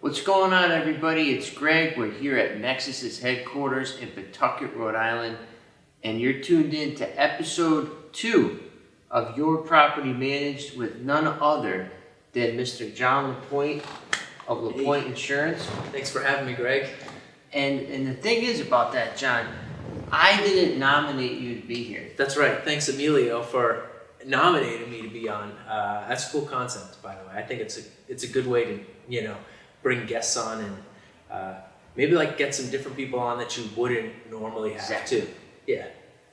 What's going on, everybody? It's Greg. We're here at Nexus's headquarters in Pawtucket, Rhode Island, and you're tuned in to episode 2 of Your Property Managed with none other than Mr. John Lapointe of Lapointe Insurance. Thanks for having me, Greg. And the thing is about that, John, I didn't nominate you to be here. That's right. Thanks, Emilio, for nominating me to be on. That's a cool concept, by the way. I think it's a good way to, bring guests on and maybe get some different people on that you wouldn't normally have too. Yeah.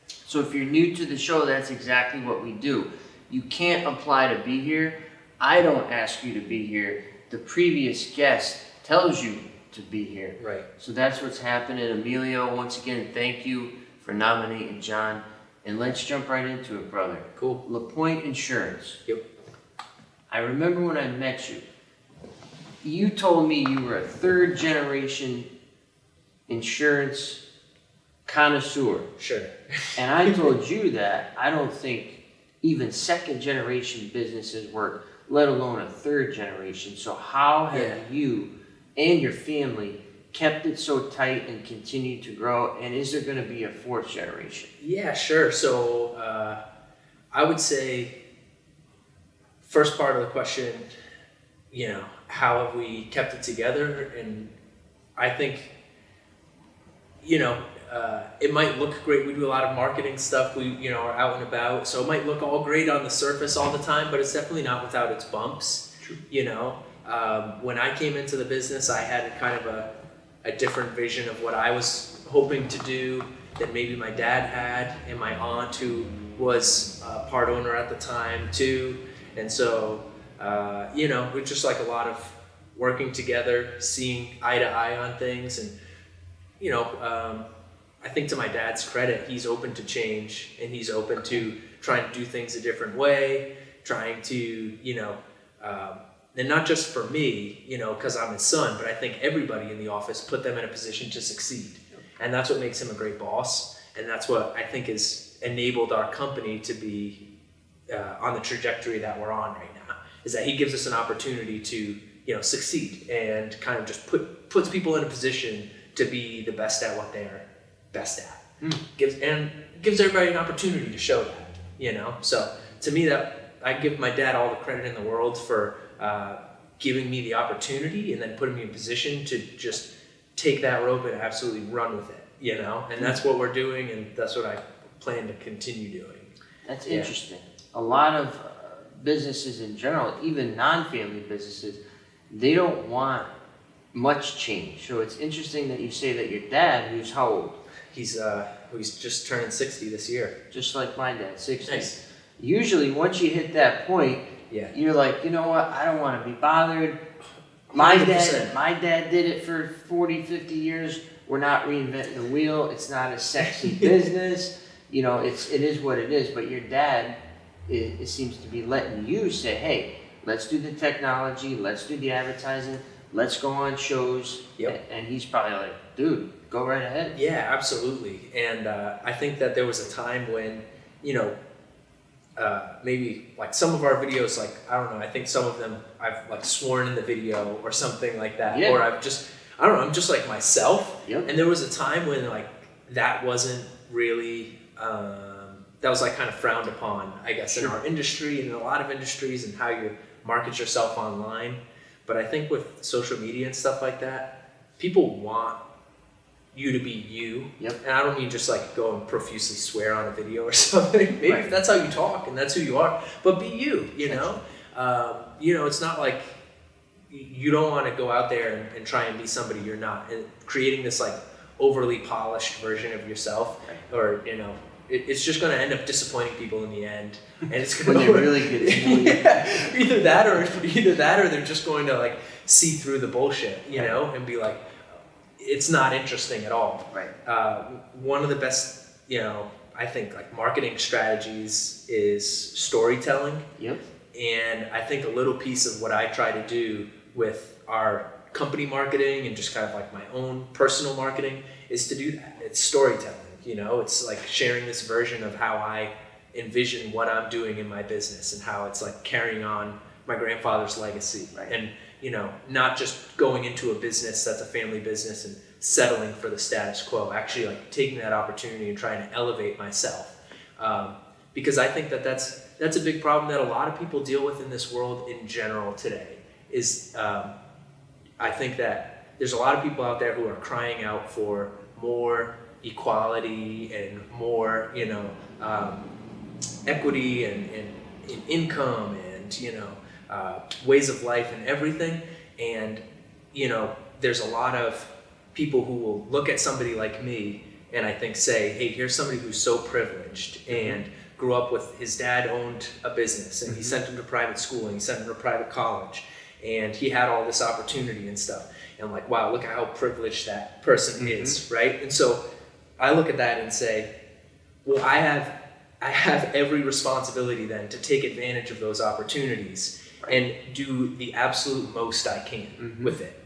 So if you're new to the show, that's exactly what we do. You can't apply to be here. I don't ask you to be here. The previous guest tells you to be here. Right. So that's what's happening. Emilio, once again, thank you for nominating John. And let's jump right into it, brother. Cool. Lapointe Insurance. Yep. I remember when I met you, you told me you were a third generation insurance connoisseur. Sure. And I told you that I don't think even second generation businesses work, let alone a third generation. So how have you and your family kept it so tight and continued to grow? And is there going to be a fourth generation? Yeah, sure. So I would say, first part of the question, how have we kept it together? And I think, it might look great. We do a lot of marketing stuff. We, are out and about. So it might look all great on the surface all the time, but it's definitely not without its bumps. True. When I came into the business, I had kind of a different vision of what I was hoping to do that maybe my dad had, and my aunt, who was part owner at the time too. And so, we're just a lot of working together, seeing eye to eye on things. And, I think to my dad's credit, he's open to change, and he's open to trying to do things a different way, trying to, and not just for me, because I'm his son, but I think everybody in the office, put them in a position to succeed. And that's what makes him a great boss. And that's what I think has enabled our company to be on the trajectory that we're on right now, is that he gives us an opportunity to, succeed, and kind of just puts people in a position to be the best at what they're best at. Gives everybody an opportunity to show that, So to me, that I give my dad all the credit in the world for giving me the opportunity and then putting me in position to just take that rope and absolutely run with it, And that's what we're doing, and that's what I plan to continue doing. That's interesting. A lot of businesses in general, even non-family businesses, they don't want much change. So it's interesting that you say that your dad, who's how old? He's just turning 60 this year. Just like my dad, 60. Nice. Usually once you hit that point, you're like, you know what, I don't want to be bothered. My 100%. dad did it for 40, 50 years. We're not reinventing the wheel. It's not a sexy business. It is what it is. But your dad, it seems to be letting you say, hey, let's do the technology, let's do the advertising, let's go on shows. Yep. And he's probably like, dude, go right ahead. Yeah, absolutely. And I think that there was a time when, maybe some of our videos, I don't know, I think some of them I've sworn in the video or something like that. Yeah. Or I'm just like myself. Yep. And there was a time when that wasn't really, that was kind of frowned upon, I guess, in our industry and in a lot of industries, and how you market yourself online. But I think with social media and stuff like that, people want you to be you. Yep. And I don't mean just go and profusely swear on a video or something. Maybe if that's how you talk and that's who you are, but be you, it's not like you don't want to go out there and try and be somebody you're not, and creating this overly polished version of yourself, or, it's just going to end up disappointing people in the end, and it's going to really get to know you. Either that or they're just going to see through the bullshit, and be like, it's not interesting at all. Right. One of the best, I think marketing strategies is storytelling. Yep. And I think a little piece of what I try to do with our company marketing and just kind of my own personal marketing is to do that. It's storytelling. It's sharing this version of how I envision what I'm doing in my business and how it's like carrying on my grandfather's legacy. Right. And, not just going into a business that's a family business and settling for the status quo, actually like taking that opportunity and trying to elevate myself. Because I think that's a big problem that a lot of people deal with in this world in general today is, I think that there's a lot of people out there who are crying out for more equality and more, equity and income and, ways of life and everything. And, there's a lot of people who will look at somebody like me and I think say, hey, here's somebody who's so privileged and grew up with his dad owned a business and he sent him to private school and he sent him to private college and he had all this opportunity and stuff. And I'm like, wow, look at how privileged that person is, right? And so I look at that and say, well, I have every responsibility then to take advantage of those opportunities and do the absolute most I can with it,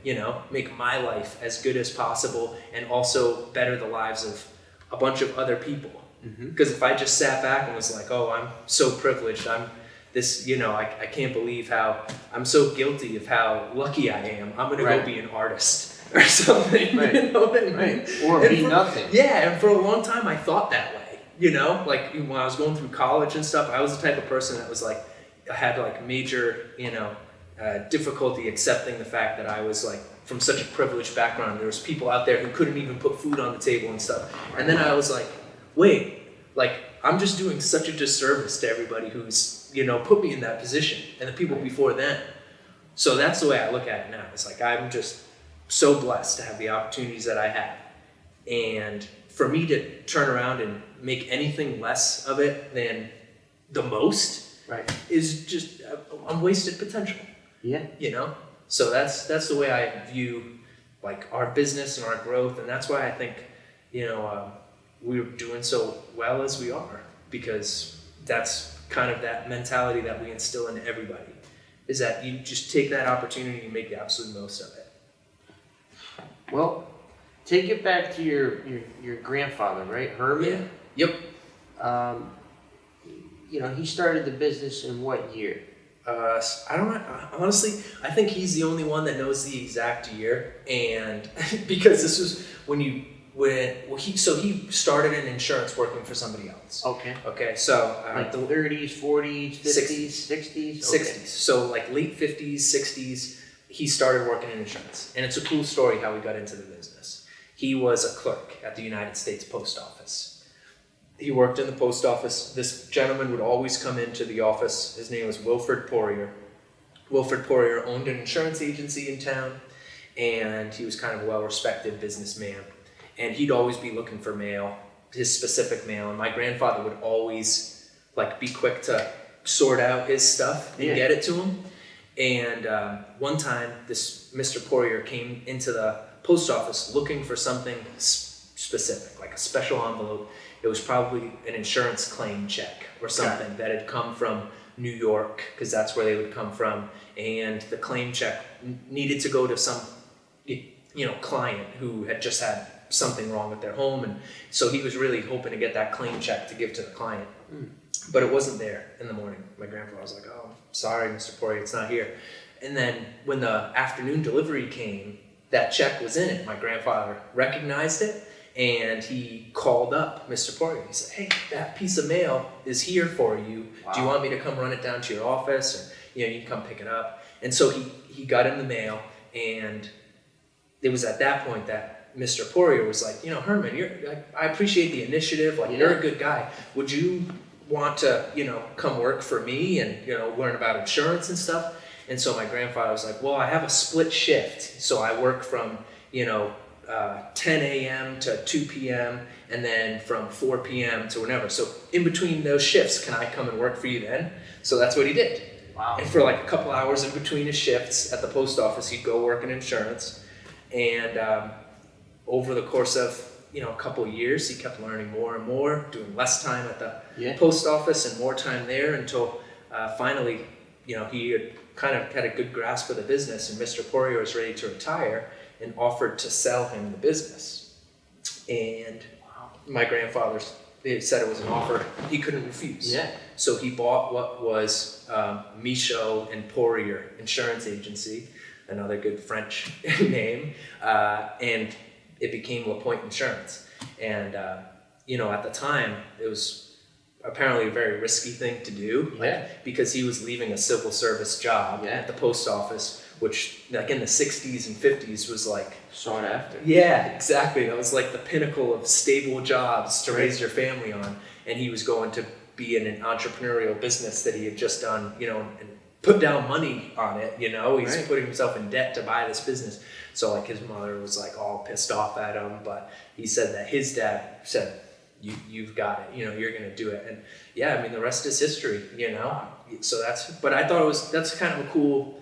make my life as good as possible and also better the lives of a bunch of other people. Because if I just sat back and was like, oh, I'm so privileged, I'm this, I can't believe how I'm so guilty of how lucky I am. I'm going to go be an artist or something, Right. you know what I mean? Right. Or be nothing. Yeah, and for a long time I thought that way, like when I was going through college and stuff, I was the type of person that was like, I had like major, difficulty accepting the fact that I was like from such a privileged background. There was people out there who couldn't even put food on the table and stuff. And then I was like, wait, like I'm just doing such a disservice to everybody who's, put me in that position and the people before then. So that's the way I look at it now. It's like, I'm just so blessed to have the opportunities that I have. And for me to turn around and make anything less of it than the most is just unwasted potential. Yeah. So that's the way I view like our business and our growth. And that's why I think, we're doing so well as we are, because that's kind of that mentality that we instill into everybody, is that you just take that opportunity and make the absolute most of it. Well, take it back to your grandfather, right? Herman? Yeah. Yep. He started the business in what year? I don't know. Honestly, I think he's the only one that knows the exact year, and because this was he started in insurance working for somebody else. Okay. So like the 30s, 40s, 50s, 60s? 60s. So like late 50s, 60s, he started working in insurance. And it's a cool story how he got into the business. He was a clerk at the United States Post Office. He worked in the post office. This gentleman would always come into the office. His name was Wilfred Poirier. Wilfred Poirier owned an insurance agency in town, and he was kind of a well-respected businessman. And he'd always be looking for mail, his specific mail. And my grandfather would always like be quick to sort out his stuff and get it to him. And one time, this Mr. Poirier came into the post office looking for something specific, like a special envelope. It was probably an insurance claim check or something that had come from New York, because that's where they would come from. And the claim check needed to go to some, client who had just had something wrong with their home. And so he was really hoping to get that claim check to give to the client. But it wasn't there in the morning. My grandfather was like, oh, sorry, Mr. Poirier, it's not here. And then when the afternoon delivery came, that check was in it. My grandfather recognized it. And he called up Mr. Poirier. He said, hey, that piece of mail is here for you. Wow. Do you want me to come run it down to your office? Or, you can come pick it up. And so he got in the mail. And it was at that point that Mr. Poirier was like, Herman, I appreciate the initiative. Like, you're a good guy. Would you want to, come work for me and, learn about insurance and stuff? And so my grandfather was like, well, I have a split shift. So I work from, 10 a.m. to 2 p.m. and then from 4 p.m. to whenever. So in between those shifts, can I come and work for you then? So that's what he did. Wow. And for like a couple hours in between his shifts at the post office, he'd go work in insurance. And over the course of, a couple of years, he kept learning more and more, doing less time at the post office and more time there until finally, he had kind of had a good grasp of the business, and Mr. Poirier was ready to retire and offered to sell him the business. And my grandfather it said it was an offer he couldn't refuse. Yeah. So he bought what was Michaud and Poirier Insurance Agency, another good French name, and it became Lapointe Insurance. And at the time, it was apparently a very risky thing to do, because he was leaving a civil service job at the post office, which like in the 60s and 50s was like sought after. Yeah, exactly. That was like the pinnacle of stable jobs to raise your family on. And he was going to be in an entrepreneurial business that he had just done, and put down money on it, He's putting himself in debt to buy this business. So like his mother was like all pissed off at him, but he said that his dad said, you've got it, you're going to do it. And yeah, I mean, the rest is history, So but I thought that's kind of a cool,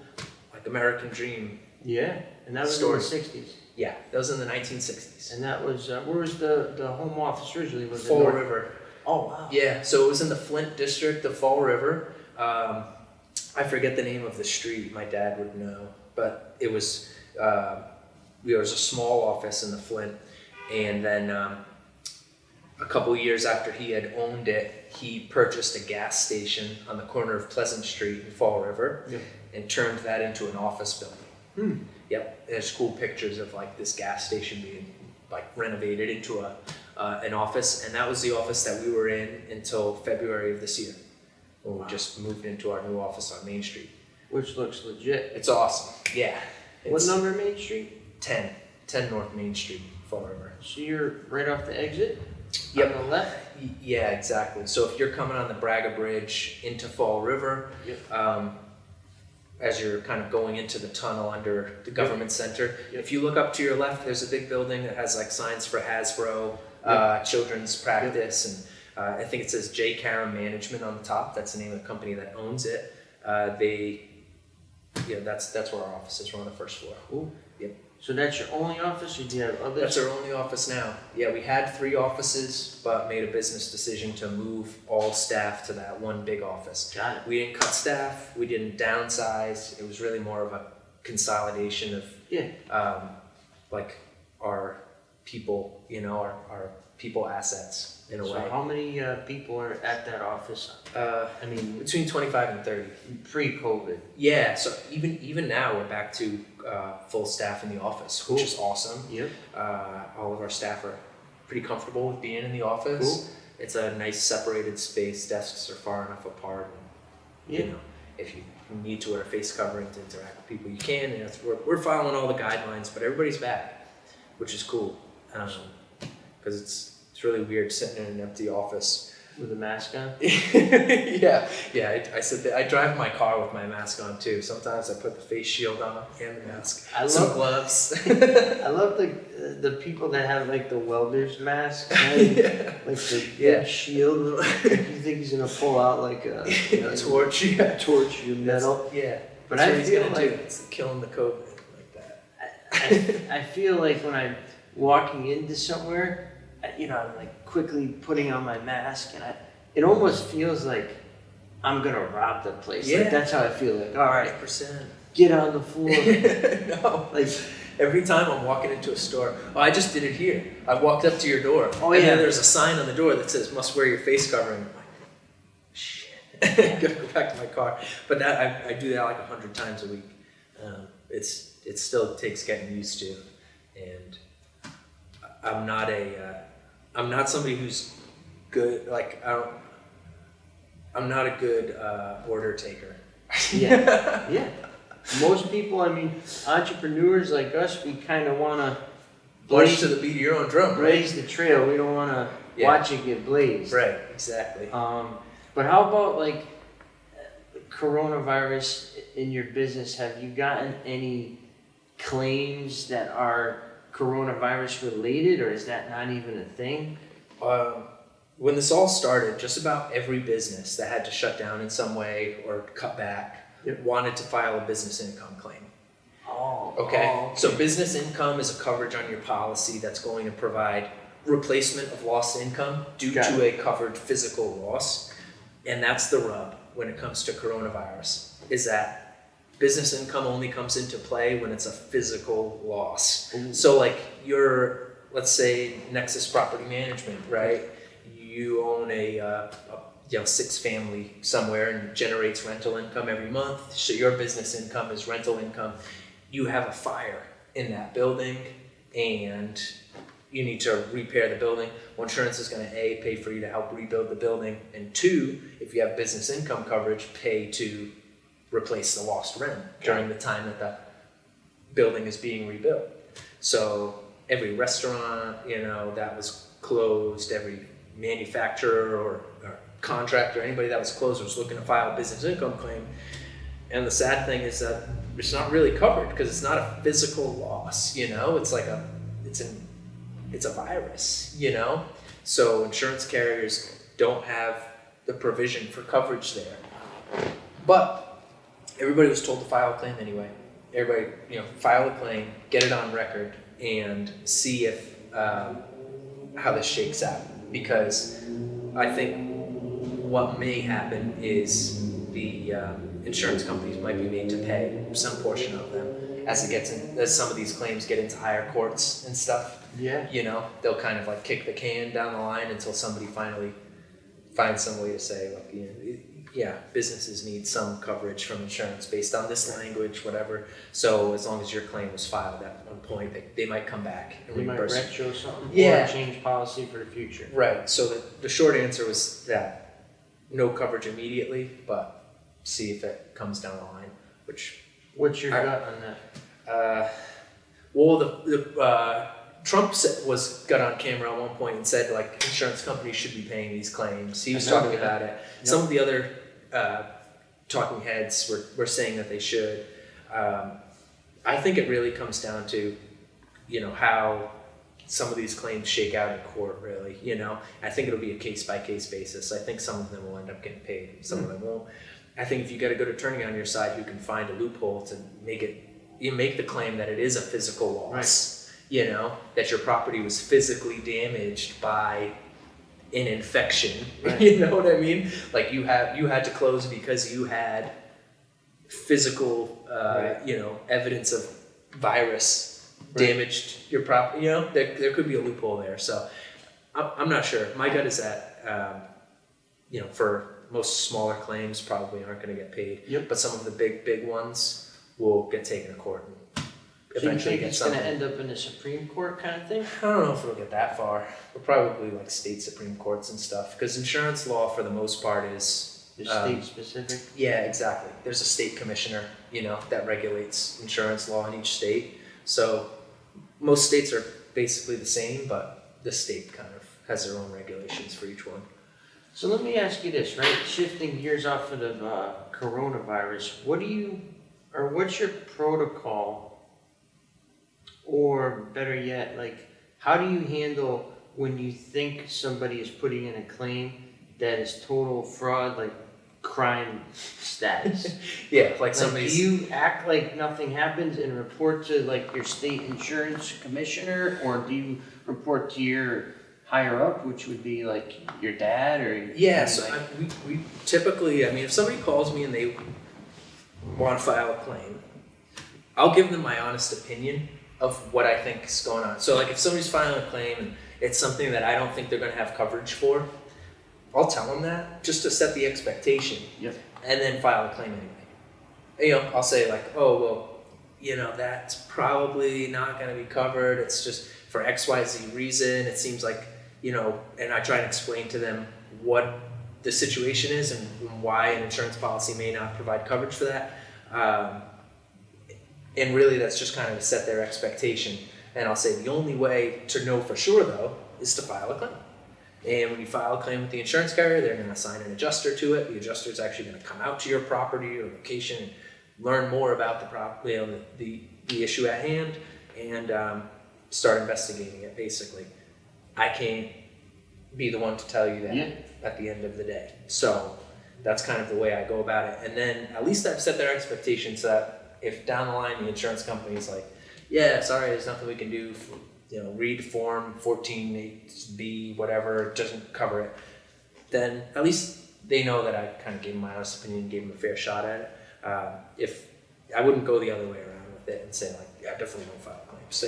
like, American dream. Yeah, and that was story. in the 60s. Yeah, that was in the 1960s. And that was, where was the home office originally? Was Fall River. Oh, wow. Yeah, so it was in the Flint district of Fall River. I forget the name of the street. My dad would know, but it was there was a small office in the Flint, and then a couple years after he had owned it, he purchased a gas station on the corner of Pleasant Street in Fall River, and turned that into an office building. Yep, there's cool pictures of like this gas station being like renovated into an office, and that was the office that we were in until February of this year, when we just moved into our new office on Main Street. Which looks legit. It's awesome. Yeah. What number Main Street? 10 North Main Street, Fall River. So you're right off the exit? Yep. On the left? Yeah, exactly. So if you're coming on the Braga Bridge into Fall River, as you're kind of going into the tunnel under the government center, if you look up to your left, there's a big building that has like signs for Hasbro, children's practice, and I think it says J. Caram Management on the top. That's the name of the company that owns it. That's where our office is. We're on the first floor. Cool. Yep. So that's your only office, or do you have others? That's our only office now. Yeah, we had 3 offices, but made a business decision to move all staff to that one big office. Got it. We didn't cut staff. We didn't downsize. It was really more of a consolidation of like our people, our people assets in a way. So how many people are at that office? I mean, Between 25 and 30. pre-COVID. Yeah, so even now we're back to full staff in the office, which is awesome. Yep. All of our staff are pretty comfortable with being in the office. Cool. It's a nice separated space. Desks are far enough apart. And, if you need to wear a face covering to interact with people, you can. And we're following all the guidelines, but everybody's back, which is cool. Because it's really weird sitting in an empty office. With a mask on? yeah. I sit there. I drive my car with my mask on too. Sometimes I put the face shield on and the mask. Some gloves. I love the people that have like the welder's mask, like the big shield. Like, you think he's gonna pull out like a torch, torch your metal. But I feel like it's killing the COVID like that. I feel like when I'm walking into somewhere, I'm like quickly putting on my mask, and it almost feels like I'm gonna rob the place. Yeah. Like, that's how I feel. Like, all right, 100%. get on the floor. No. Like every time I'm walking into a store, I just did it here. I walked up to your door, and then there's a sign on the door that says "Must wear your face covering." I'm like, shit, I gotta go back to my car. But that I do that like 100 times a week. It still takes getting used to, and I'm not somebody who's good. Like I'm not a good order taker. Yeah. Most people, entrepreneurs like us, we kind of want to March to the beat of your own drum, blaze the trail. We don't want to watch it get blazed. Right, exactly. But how about like coronavirus in your business? Have you gotten any claims that are coronavirus related, or is that not even a thing? When this all started, just about every business that had to shut down in some way or cut back wanted to file a business income claim. Okay. So business income is a coverage on your policy that's going to provide replacement of lost income due to a covered physical loss. And that's the rub when it comes to coronavirus, is that business income only comes into play when it's a physical loss. Ooh. So like let's say Nexus Property Management, right? you own a 6-family somewhere and generates rental income every month, so your business income is rental income. You have a fire in that building and you need to repair the building. Well, insurance is going to A, pay for you to help rebuild the building, and 2, if you have business income coverage, pay to replace the lost rent during the time that the building is being rebuilt. So every restaurant, that was closed, every manufacturer or contractor, anybody that was closed was looking to file a business income claim. And the sad thing is that it's not really covered because it's not a physical loss, it's a virus, So insurance carriers don't have the provision for coverage there. But everybody was told to file a claim anyway. Everybody, file a claim, get it on record, and see if how this shakes out. Because I think what may happen is the insurance companies might be made to pay some portion of them as some of these claims get into higher courts and stuff. Yeah. They'll kind of like kick the can down the line until somebody finally finds some way to say, businesses need some coverage from insurance based on this language, whatever. So as long as your claim was filed at one point, they might come back and reimburse. They might retro something Yeah. or change policy for the future. Right. So the short answer was that no coverage immediately, but see if it comes down the line. What's your gut on that? Trump was got on camera at one point and said insurance companies should be paying these claims. He was talking about it. Yep. Some of the other talking heads were saying that they should. I think it really comes down to, how some of these claims shake out in court. Really, I think it'll be a case by case basis. I think some of them will end up getting paid, some of them won't. I think if you got a good attorney on your side who can find a loophole to make the claim that it is a physical loss. Right. That your property was physically damaged by an infection. Right. You know what I mean? Like you had to close because you had physical, evidence of virus damaged your property. There could be a loophole there. So I'm not sure. My gut is that, for most smaller claims probably aren't going to get paid. Yep. But some of the big ones will get taken to court. So you think it's going to end up in the Supreme Court kind of thing? I don't know if it'll get that far. But probably state Supreme Courts and stuff. Because insurance law, for the most part, is state specific. Yeah, exactly. There's a state commissioner, that regulates insurance law in each state. So most states are basically the same, but the state kind of has their own regulations for each one. So let me ask you this, right? Shifting gears off of the coronavirus, what's your protocol? Or better yet, how do you handle when you think somebody is putting in a claim that is total fraud, like crime status? Yeah, somebody's... Do you act like nothing happens and report to your state insurance commissioner, or do you report to your higher up, which would be your dad or? Yeah, so we typically, if somebody calls me and they want to file a claim, I'll give them my honest opinion of what I think is going on. So if somebody's filing a claim and it's something that I don't think they're going to have coverage for, I'll tell them that just to set the expectation. Yep. And then file a claim anyway. I'll say that's probably not going to be covered. It's just for XYZ reason. It seems and I try and explain to them what the situation is and why an insurance policy may not provide coverage for that. And really that's just kind of to set their expectation. And I'll say the only way to know for sure though is to file a claim. And when you file a claim with the insurance carrier, they're going to assign an adjuster to it. The adjuster is actually going to come out to your property or location and learn more about the issue at hand and start investigating it basically. I can't be the one to tell you that at the end of the day. So that's kind of the way I go about it. And then at least I've set their expectations that if down the line the insurance company is sorry, there's nothing we can do, read form 14.8B, whatever, it doesn't cover it, then at least they know that I kind of gave them my honest opinion and gave them a fair shot at it. If I wouldn't go the other way around with it and say definitely don't file claims,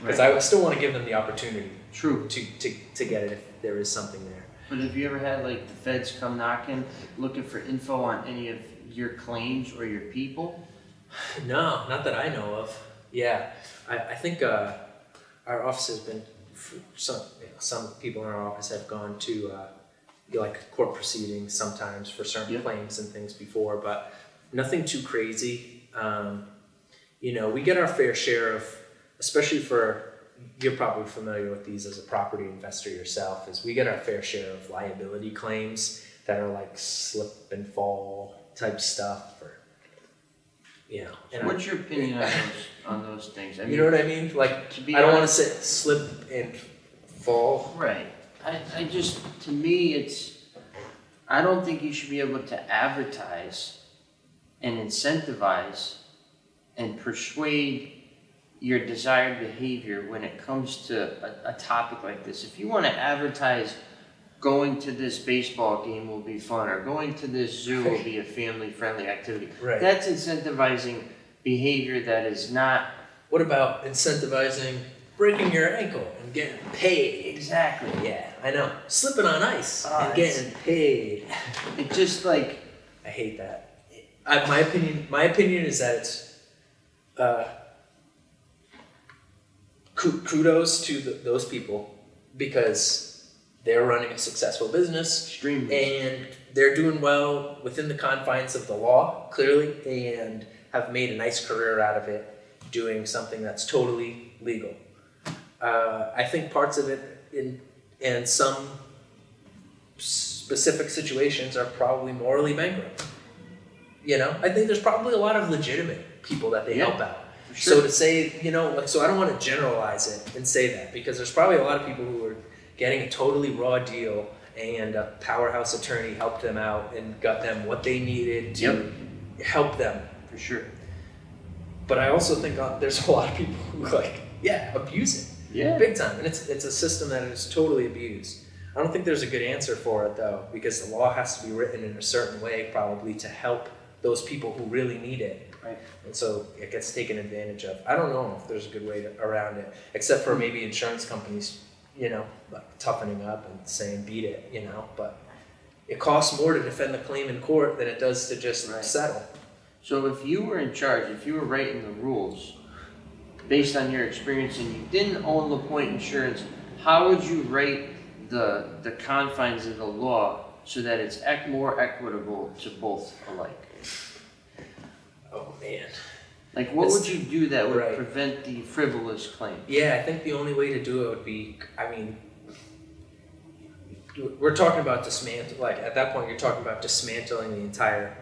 because I still want to give them the opportunity to get it there is something there. But have you ever had like the feds come knocking, looking for info on any of your claims or your people? No, not that I know of. Yeah, I think our office has been, some people in our office have gone to like court proceedings sometimes for certain claims and things before, but nothing too crazy. We get our fair share of, especially you're probably familiar with these as a property investor yourself, is we get our fair share of liability claims that are like slip and fall type stuff, or So what's your opinion on those things? I mean, you know what I mean? Like, I don't want to say slip and fall. Right. I just, to me, I don't think you should be able to advertise and incentivize and persuade your desired behavior when it comes to a topic like this. If you want to advertise going to this baseball game will be fun, or going to this zoo will be a family-friendly activity, right, that's incentivizing behavior that is not... What about incentivizing breaking your ankle and getting paid? Exactly. Yeah, I know. Slipping on ice and getting paid. It just like... I hate that. My opinion is that it's kudos to those people, because they're running a successful business. Extremely. And they're doing well within the confines of the law, clearly, and have made a nice career out of it, doing something that's totally legal. I think parts of it in some specific situations are probably morally bankrupt. I think there's probably a lot of legitimate people that they help out. Sure. So to say, so I don't want to generalize it and say that, because there's probably a lot of people who are getting a totally raw deal, and a powerhouse attorney helped them out and got them what they needed to help them. For sure. But I also think there's a lot of people who abuse it. Yeah. Big time. And it's a system that is totally abused. I don't think there's a good answer for it, though, because the law has to be written in a certain way, probably, to help those people who really need it. Right. And so it gets taken advantage of. I don't know if there's a good way around it, except for maybe insurance companies, like toughening up and saying beat it, but it costs more to defend the claim in court than it does to just settle. So if you were in charge, if you were writing the rules based on your experience and you didn't own Lapointe Insurance, how would you write the confines of the law so that it's more equitable to both alike? Oh man. Like, what would you do that would prevent the frivolous claim? Yeah, I think the only way to do it would be, we're talking about dismantling, at that point you're talking about dismantling the entire,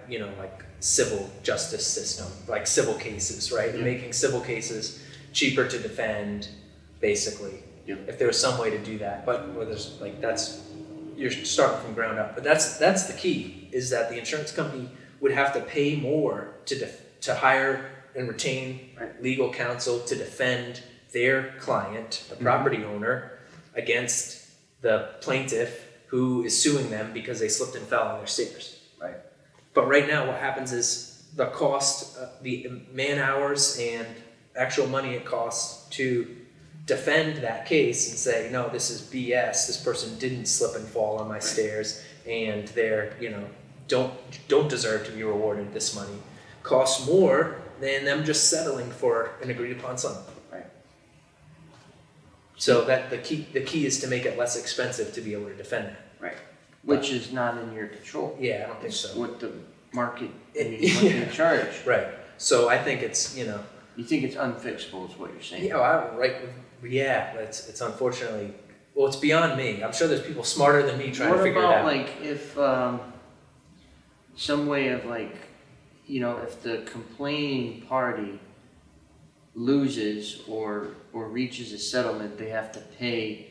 civil justice system, like civil cases, right? And making civil cases cheaper to defend, basically. Yep. If there was some way to do that, but you're starting from ground up. But that's the key, is that the insurance company would have to pay more to hire and retain legal counsel to defend their client, the property owner, against the plaintiff who is suing them because they slipped and fell on their stairs. Right. But right now what happens is the cost, the man hours and actual money it costs to defend that case and say, no, this is BS, this person didn't slip and fall on my stairs, and they're, don't deserve to be rewarded this money, costs more than them just settling for an agreed upon sum. Right. So that the key is to make it less expensive to be able to defend that. Right. Which is not in your control. Yeah, I don't think so. What the market, what you charge. Right. So I think it's, You think it's unfixable is what you're saying? Yeah, it's unfortunately, it's beyond me. I'm sure there's people smarter than me trying to figure it out. What about if some way of if the complaining party loses or reaches a settlement, they have to pay,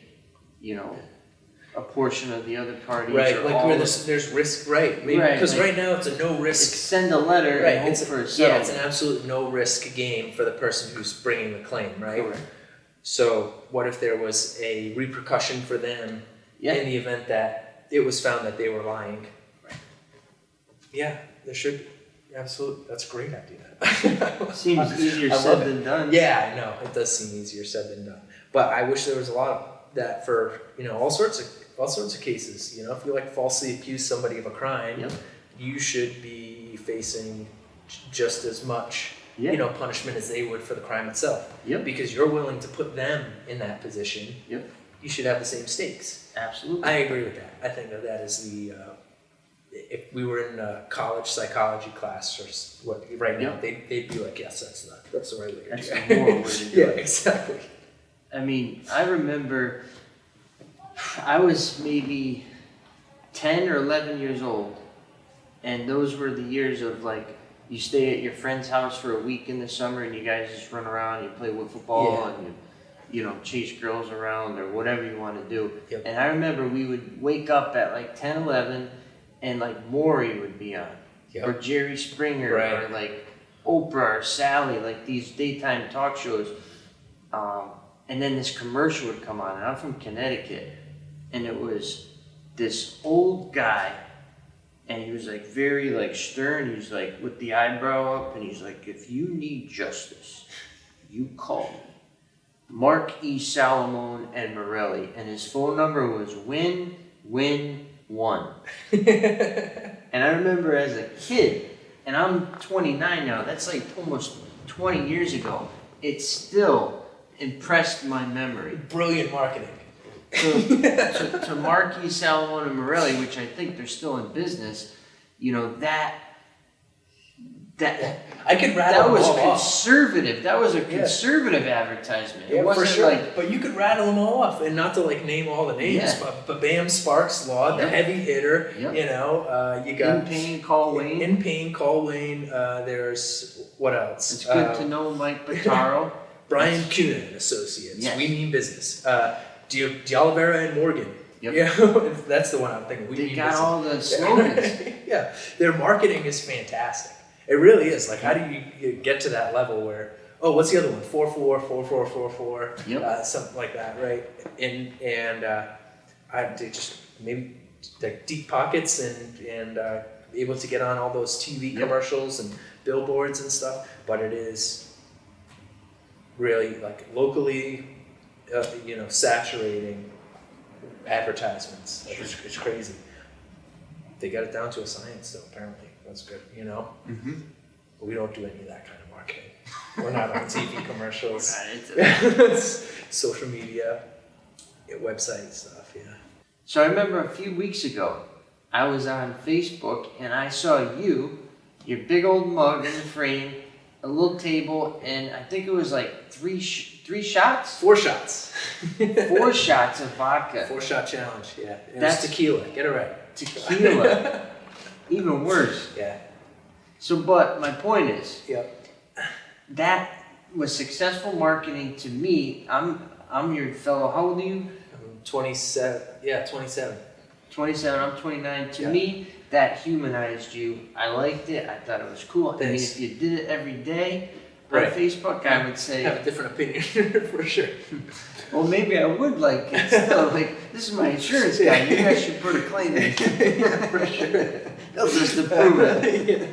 a portion of the other parties. Right, where there's risk, right? Because right now it's a no risk. Send a letter and hope for a settlement. Yeah, it's an absolute no risk game for the person who's bringing the claim, right? Correct. So what if there was a repercussion for them in the event that it was found that they were lying? Right. Yeah, there should be. Absolutely, that's a great idea. Seems easier said than done. Yeah, I know, it does seem easier said than done. But I wish there was a lot of that for all sorts of all sorts of cases. You know, if you like falsely accuse somebody of a crime, Yep. you should be facing just as much, Yeah. you know, punishment as they would for the crime itself. Yep. Because you're willing to put them in that position. Yep. You should have the same stakes. Absolutely. I agree with that. I think that is the. If we were in a college psychology class or what right now, they'd be like, yes, that's the right way to That's do it. the moral way to do Yeah, it. exactly. I mean, I remember I was maybe 10 or 11 years old, and those were the years of like, you stay at your friend's house for a week in the summer and you guys just run around, you play wiffle ball and you know, chase girls around or whatever you want to do. Yep. And I remember we would wake up at like 10, 11 and like Maury would be on, or Jerry Springer, or like Oprah or Sally, like these daytime talk shows. And then this commercial would come on, and I'm from Connecticut, and it was this old guy, and he was like very like stern. He was like with the eyebrow up, and he's like, if you need justice, you call me. Mark E. Salomone and Morelli, and his phone number was win, win, one. And I remember as a kid, and I'm 29 now, that's like almost 20 years ago, it still impressed my memory. Brilliant marketing. To Mark E. Salomone and Morelli, which I think they're still in business, you know, that I could rattle that was them all conservative. off. That was a conservative advertisement. Yeah, it wasn't for sure. like, but you could rattle them all off, and not to like name all the names, but Bam Sparks Law, the heavy hitter. Yep. You know, you got In Pain, Call Wayne. In Pain, Call Wayne. There's what else? It's good to know Mike Pitaro. Brian Cunin and Associates. Yes. We mean business. D'Olivera and Morgan. Yep. Yeah, that's the one I'm thinking. We They mean got business. all the slogans. Yeah, their marketing is fantastic. It really is. Like, how do you get to that level where, oh, what's the other one? 444444. Yep. Something like that, right? And they just maybe like deep pockets and able to get on all those TV commercials and billboards and stuff. But it is really like locally, saturating advertisements. Like, it's crazy. They got it down to a science, though. Apparently, that's good. You know, but we don't do any of that kind of marketing. We're not on TV commercials. Social media, website stuff. Yeah. So I remember a few weeks ago, I was on Facebook and I saw your big old mug in the frame, a little table, and I think it was like three shots? 4 shots. 4 shots of vodka. 4-shot challenge. Yeah. That's tequila. Get it right. Tequila. Even worse. Yeah. So, but my point is, Yep. that was successful marketing to me. I'm your fellow. How old are you? 27. Yeah, 27. 27. I'm 29. To Yeah. me, that humanized you. I liked it. I thought it was cool. I mean, Thanks. if you did it every day on Right. Facebook, I would say. I have a different opinion for sure. Well, maybe I would like it still. Like, this is my insurance guy. You guys should put a claim in. Yeah, for sure. They'll just approve it. Yeah.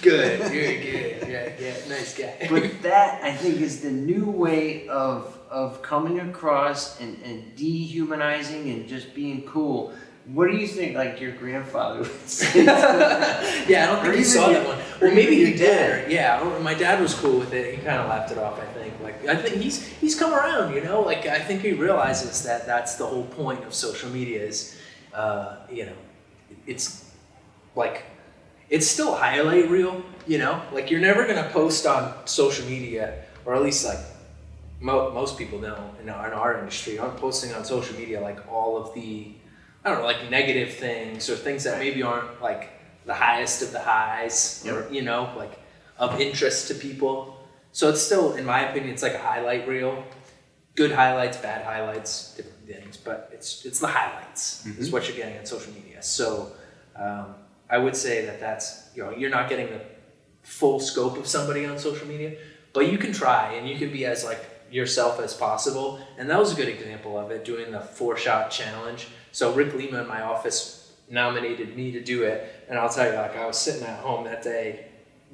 Good. You're good. Yeah. Nice guy. But that, I think, is the new way of coming across and dehumanizing and just being cool. What do you think, like, your grandfather would say? Yeah, I don't think he saw that one. Well, maybe he your did. Yeah, my dad was cool with it. He kind of laughed it off, I think. Like, I think he's come around, you know? Like, I think he realizes that that's the whole point of social media is, it's like, it's still a highlight reel, you know? Like, you're never going to post on social media, or at least, like, most people know in our industry aren't posting on social media, like, all of the, I don't know, like negative things or things that maybe aren't like the highest of the highs or, like of interest to people. So it's still, in my opinion, it's like a highlight reel. Good highlights, bad highlights, different things, but it's the highlights is what you're getting on social media. So I would say that's, you're not getting the full scope of somebody on social media, but you can try and you can be as like yourself as possible. And that was a good example of it, doing the 4-shot challenge. So Rick Lima in my office nominated me to do it, and I'll tell you, like, I was sitting at home that day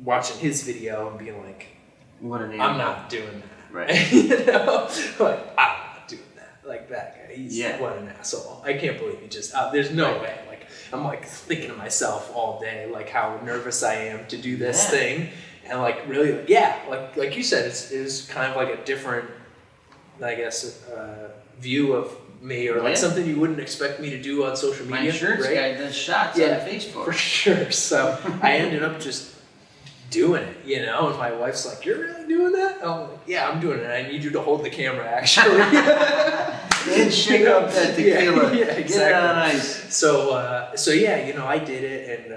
watching his video and being like, What an I'm not doing that. Right. Like, I'm not doing that. Like that guy, he's Yeah. what an asshole. I can't believe he just, there's no way. Like, I'm like thinking to myself all day, like how nervous I am to do this thing. And like really, like you said, it was kind of like a different, I guess, view of me, or like something you wouldn't expect me to do on social media. My insurance guy does shots on Facebook. For sure. So I ended up just doing it, you know, and my wife's like, "You're really doing that?" I'm like, "Yeah, I'm doing it. I need you to hold the camera, actually." And shake up that tequila. Yeah, exactly. Get it on ice. So yeah, you know, I did it, and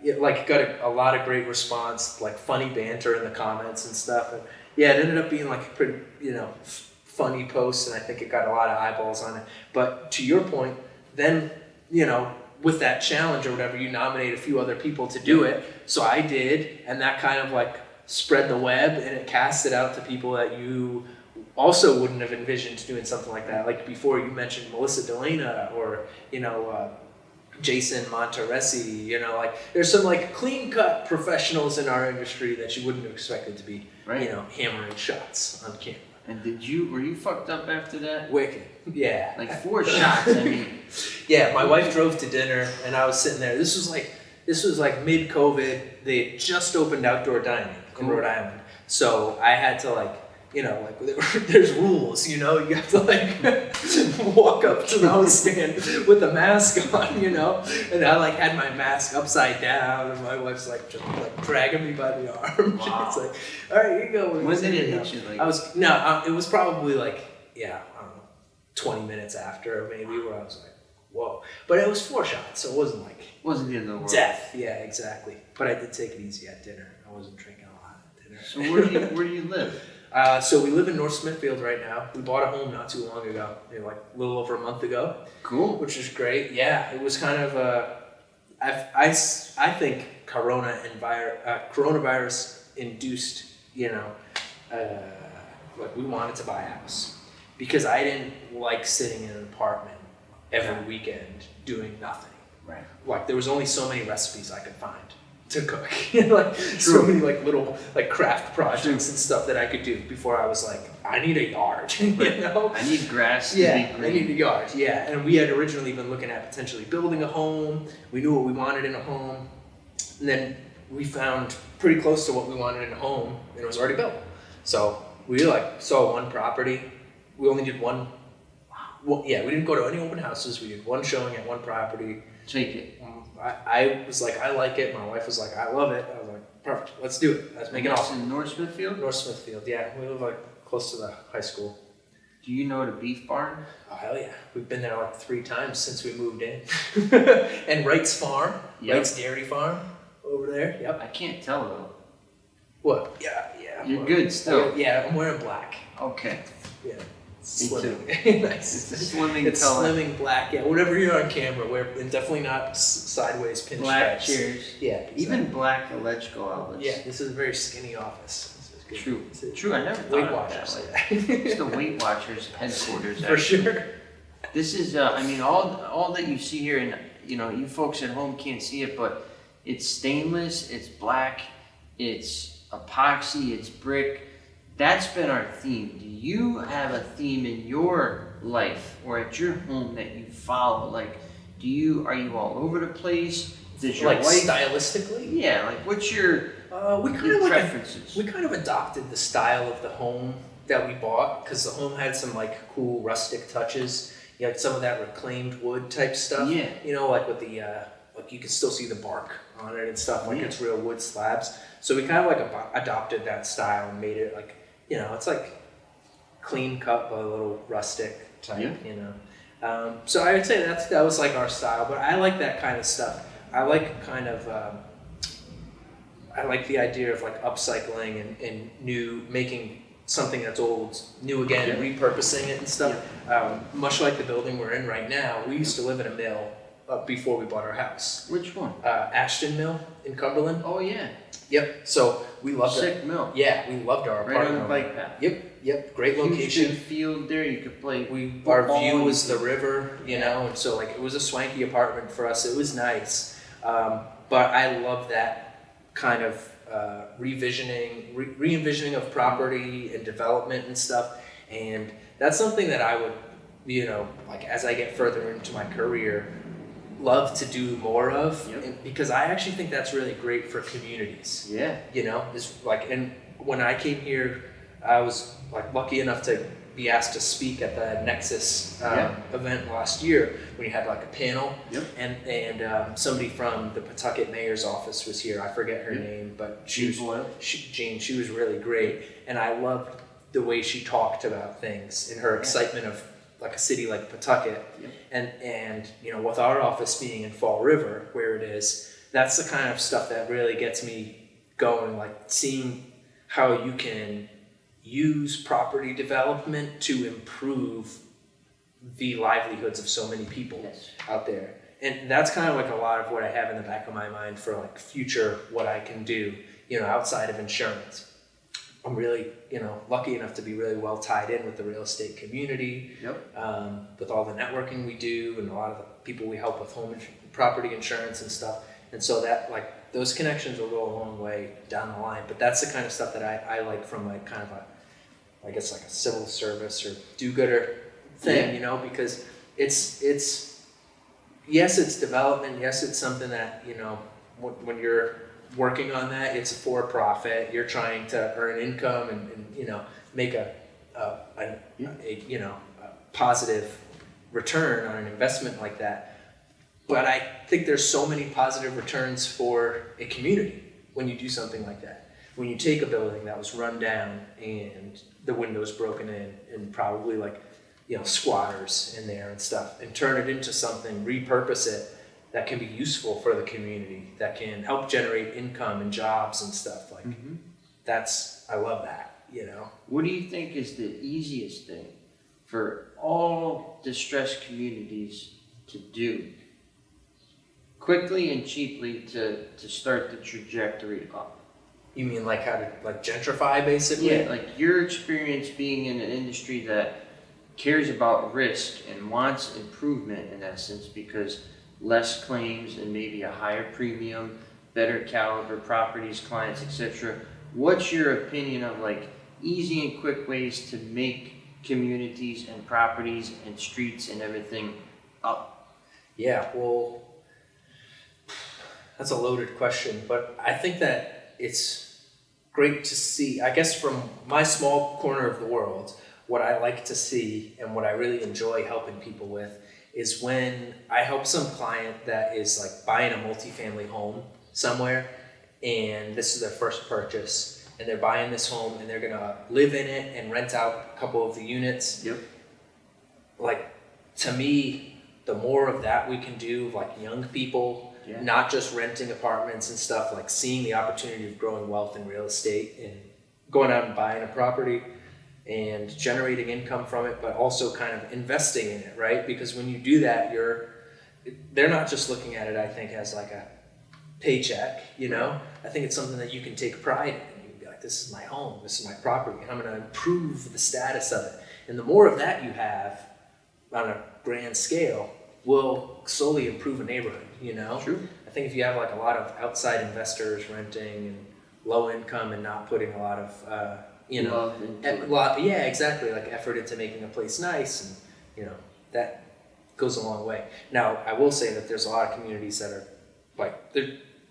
it like got a lot of great response, like funny banter in the comments and stuff, and yeah, it ended up being like a pretty, you know, funny post, and I think it got a lot of eyeballs on it. But to your point, then, you know, with that challenge or whatever, you nominate a few other people to do it. So I did, and that kind of like spread the web, and it cast it out to people that you also wouldn't have envisioned doing something like that. Like before, you mentioned Melissa Delana, or, you know, Jason Monteresi, you know, like there's some like clean cut professionals in our industry that you wouldn't have expected to be, you know, hammering shots on camera. And were you fucked up after that? Wicked. Yeah. Like 4 shots, I mean. Yeah, my wife drove to dinner, and I was sitting there. This was like mid-COVID. They had just opened outdoor dining in Rhode Island. So I had to like, you know, like there's rules, you know, you have to like walk up to the host stand with a mask on, you know, and I like had my mask upside down, and my wife's like just like dragging me by the arm. Wow. She's like, "All right, here you go." When did it hit you? Like it was probably like, I don't know, 20 minutes after maybe, where I was like, whoa. But it was 4 shots, so it wasn't like wasn't the end of the world. Death. Yeah, exactly. But I did take it easy at dinner. I wasn't drinking a lot at dinner. So where do you live? So we live in North Smithfield right now. We bought a home not too long ago, like a little over a month ago. Cool. Which is great. Yeah, it was kind of I think coronavirus induced, you know, like we wanted to buy a house because I didn't like sitting in an apartment every weekend doing nothing. Right. Like there was only so many recipes I could find to cook, like so many like little like craft projects and stuff that I could do before I was like, I need a yard, you know? I need grass to be green. I need a yard, yeah. And we had originally been looking at potentially building a home. We knew what we wanted in a home. And then we found pretty close to what we wanted in a home, and it was already built. So we like saw one property. We only did one. Well, yeah, we didn't go to any open houses. We did one showing at one property. Take it. I was like, I like it. My wife was like, I love it. I was like, perfect. Let's do it. Let's make it awesome. In North Smithfield? North Smithfield, yeah. We live like close to the high school. Do you know the beef barn? Oh, hell yeah. We've been there like 3 times since we moved in. And Wright's Farm, Wright's Dairy Farm over there. Yep. I can't tell though. What? Yeah. You're good still. Yeah, I'm wearing black. Okay. Yeah. Slimming. Nice. It's a slimming It's color. slimming black. Yeah, whatever you're on camera, and definitely not sideways pinstripes. Black chairs. Yeah. Exactly. Even black electrical outlets. Yeah, this is a very skinny office. This is good. True. I never Weight thought of Watchers. that way. It's the Weight Watchers headquarters. For sure. This is, I mean, all that you see here, and you know, you folks at home can't see it, but it's stainless, it's black, it's epoxy, it's brick. That's been our theme. Do you have a theme in your life or at your home that you follow? Like, are you all over the place? Does your like wife, stylistically? Yeah, like what's your preferences? We kind of adopted the style of the home that we bought because the home had some like cool rustic touches. You had some of that reclaimed wood type stuff. Yeah. You know, like with the like you can still see the bark on it and stuff. Like it's real wood slabs. So we kind of like adopted that style and made it like, you know, it's like clean cut but a little rustic type. You know. So I would say that was like our style. But I like that kind of stuff. I like kind of. I like the idea of like upcycling and making something that's old new again and repurposing it and stuff. Much like the building we're in right now, we used to live in a mill before we bought our house. Which one? Ashton Mill in Cumberland. Oh yeah. Yep. So we loved it. Sick mill. Yeah, we loved our apartment. Right on the bike path. Yep. Great location. Huge field there. You could play. Our view was the river, you know, and so like it was a swanky apartment for us. It was nice, but I love that kind of re-envisioning of property and development and stuff, and that's something that I would like as I get further into my career, love to do more of, and because I actually think that's really great for communities. Yeah. Is like, and when I came here, I was like lucky enough to be asked to speak at the Nexus event last year when you had like a panel, and somebody from the Pawtucket mayor's office was here. I forget her name, but she was really great, and I loved the way she talked about things and her excitement of like a city like Pawtucket, and with our office being in Fall River where it is, that's the kind of stuff that really gets me going, like seeing how you can use property development to improve the livelihoods of so many people out there. And that's kind of like a lot of what I have in the back of my mind for like future, what I can do, outside of insurance. I'm really, lucky enough to be really well tied in with the real estate community, with all the networking we do and a lot of the people we help with property insurance and stuff. And so that, like, those connections will go a long way down the line. But that's the kind of stuff that I like from like kind of I guess like a civil service or do-gooder thing, because it's yes, it's development. Yes, it's something that, when you're working on that, it's a for-profit. You're trying to earn income and make a positive return on an investment like that. But I think there's so many positive returns for a community when you do something like that. When you take a building that was run down and the windows broken in and probably like, squatters in there and stuff, and turn it into something, repurpose it that can be useful for the community, that can help generate income and jobs and stuff like I love that, What do you think is the easiest thing for all distressed communities to do quickly and cheaply to start the trajectory up? You mean like how to like gentrify basically? Yeah, like your experience being in an industry that cares about risk and wants improvement in essence, because less claims and maybe a higher premium, better caliber properties, clients, etc. What's your opinion of like easy and quick ways to make communities and properties and streets and everything up? Yeah, well, that's a loaded question, but I think that it's great to see, I guess from my small corner of the world, what I like to see and what I really enjoy helping people with is when I help some client that is like buying a multifamily home somewhere, and this is their first purchase, and they're buying this home and they're gonna live in it and rent out a couple of the units. Like, to me, the more of that we can do, like young people, not just renting apartments and stuff, like seeing the opportunity of growing wealth in real estate and going out and buying a property and generating income from it, but also kind of investing in it, right? Because when you do that, they're not just looking at it, I think, as like a paycheck, I think it's something that you can take pride in. You can be like, this is my home, this is my property, and I'm gonna improve the status of it. And the more of that you have on a grand scale will slowly improve a neighborhood, True. I think if you have like a lot of outside investors renting and low income and not putting a lot of, exactly, like effort into making a place nice, and, that goes a long way. Now, I will say that there's a lot of communities that are like,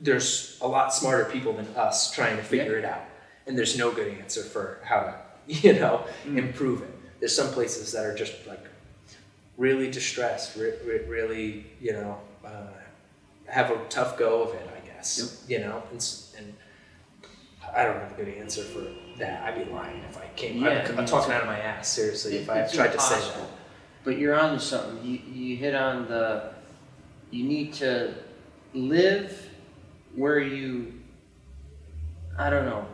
there's a lot smarter people than us trying to figure it out. And there's no good answer for how to, improve it. There's some places that are just like really distressed, really, have a tough go of it, I guess, and I don't have a good answer for that. I'd be lying if I came, I'm talking out of my ass, seriously, if I tried to say that. But you're on to something. You hit on you need to live where I don't know.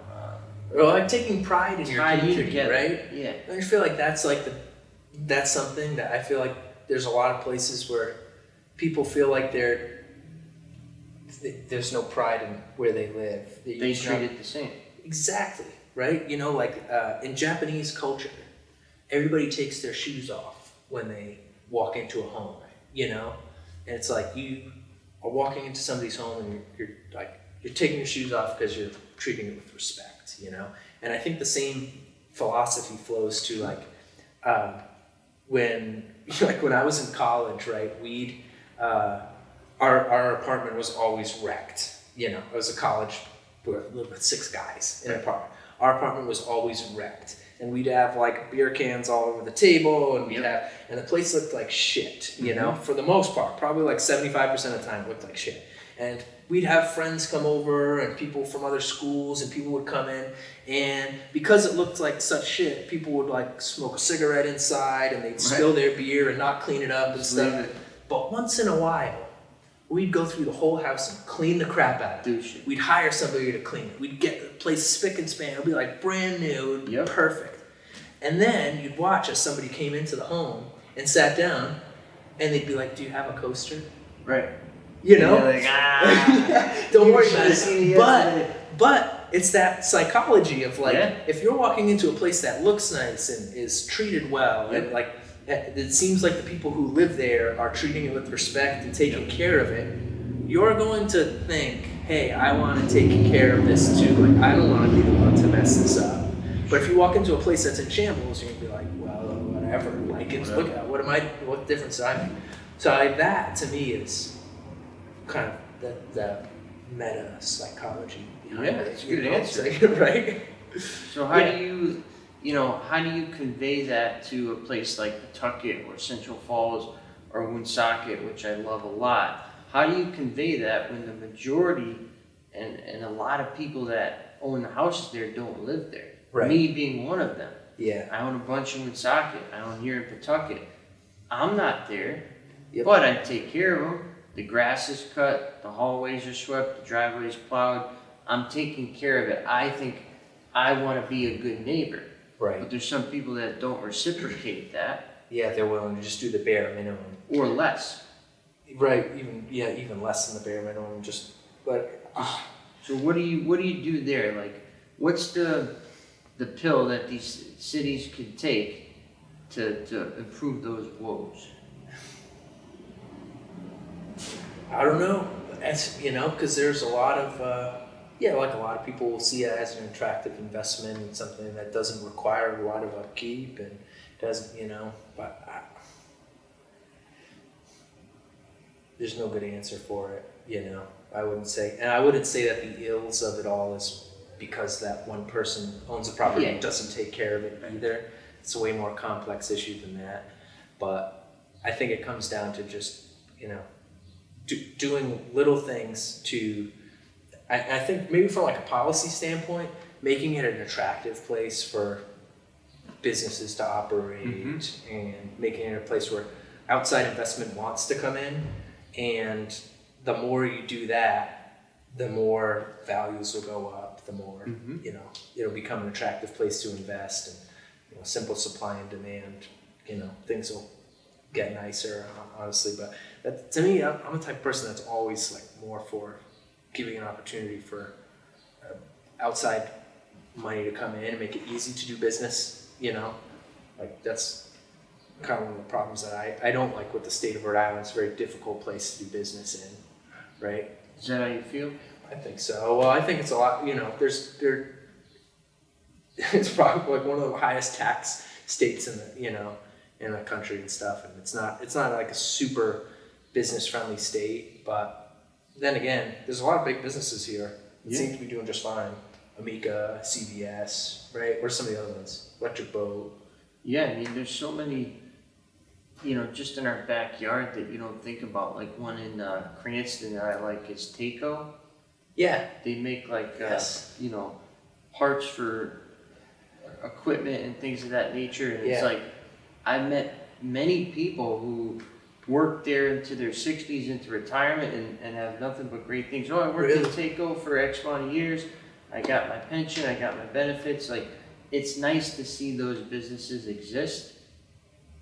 Well, like taking pride in your community, right? Yeah. I just feel like that's that's something that I feel like there's a lot of places where people feel like there's no pride in where they live. They treat it the same. Exactly, right? Like in Japanese culture, everybody takes their shoes off when they walk into a home, and it's like you are walking into somebody's home and you're taking your shoes off because you're treating it with respect, And I think the same philosophy flows to like when like when I was in college, right, our apartment was always wrecked. You know, it was a college, we lived with 6 guys in an apartment. Our apartment was always wrecked. And we'd have like beer cans all over the table, and and the place looked like shit, you know, for the most part. Probably like 75% of the time it looked like shit. And we'd have friends come over and people from other schools, and people would come in, and because it looked like such shit, people would like smoke a cigarette inside, and they'd spill their beer and not clean it up and stuff. But once in a while, we'd go through the whole house and clean the crap out of it. We'd hire somebody to clean it. We'd get the place spick and span. It'd be like brand new. It'd be perfect. And then you'd watch as somebody came into the home and sat down, and they'd be like, "Do you have a coaster?" Right. You know? Like, don't worry about it. But it's that psychology of like, if you're walking into a place that looks nice and is treated well, and like, it seems like the people who live there are treating it with respect and taking care of it, you're going to think, hey, I want to take care of this too. Like, I don't want to be the one to mess this up. But if you walk into a place that's in shambles, you're going to be like, well, whatever. Like, look at what difference do I make? So like, that to me is kind of the meta psychology behind it. That's a good answer. Right? So how do you convey that to a place like Pawtucket or Central Falls or Woonsocket, which I love a lot? How do you convey that when the majority and a lot of people that own the houses there don't live there? Right. Me being one of them. Yeah. I own a bunch in Woonsocket. I own here in Pawtucket. I'm not there, but I take care of them. The grass is cut, the hallways are swept, the driveway's plowed. I'm taking care of it. I think I want to be a good neighbor. Right. But there's some people that don't reciprocate that. Yeah, they're willing to just do the bare minimum. Or less. Right, even less than the bare minimum. So what do you do there? Like, what's the pill that these cities can take to improve those woes? I don't know. That's, because there's a lot of like a lot of people will see it as an attractive investment and something that doesn't require a lot of upkeep and doesn't, but there's no good answer for it, I wouldn't say that the ills of it all is because that one person owns a property and doesn't take care of it either. It's a way more complex issue than that. But I think it comes down to just, doing little things to, I think maybe from like a policy standpoint, making it an attractive place for businesses to operate and making it a place where outside investment wants to come in. And the more you do that, the more values will go up, the more, it'll become an attractive place to invest, and, simple supply and demand, things will get nicer, honestly. But that, to me, I'm the type of person that's always like more for giving an opportunity for outside money to come in and make it easy to do business, like that's kind of one of the problems that I don't like with the state of Rhode Island. It's a very difficult place to do business in, right? Is that how you feel? I think so. Well, I think it's a lot, it's probably like one of the highest tax states in the, in the country and stuff. And it's not like a super business friendly state, but then again, there's a lot of big businesses here that seem to be doing just fine. Amica, CVS, right? Where's some of the other ones? Electric Boat. Yeah, I mean, there's so many, just in our backyard that you don't think about. Like one in Cranston that I like is Taco. Yeah. They make like, parts for equipment and things of that nature. And it's like, I met many people who worked there into their 60s, into retirement, and have nothing but great things. Oh, I worked at Taco for X amount of years. I got my pension, I got my benefits. Like, it's nice to see those businesses exist.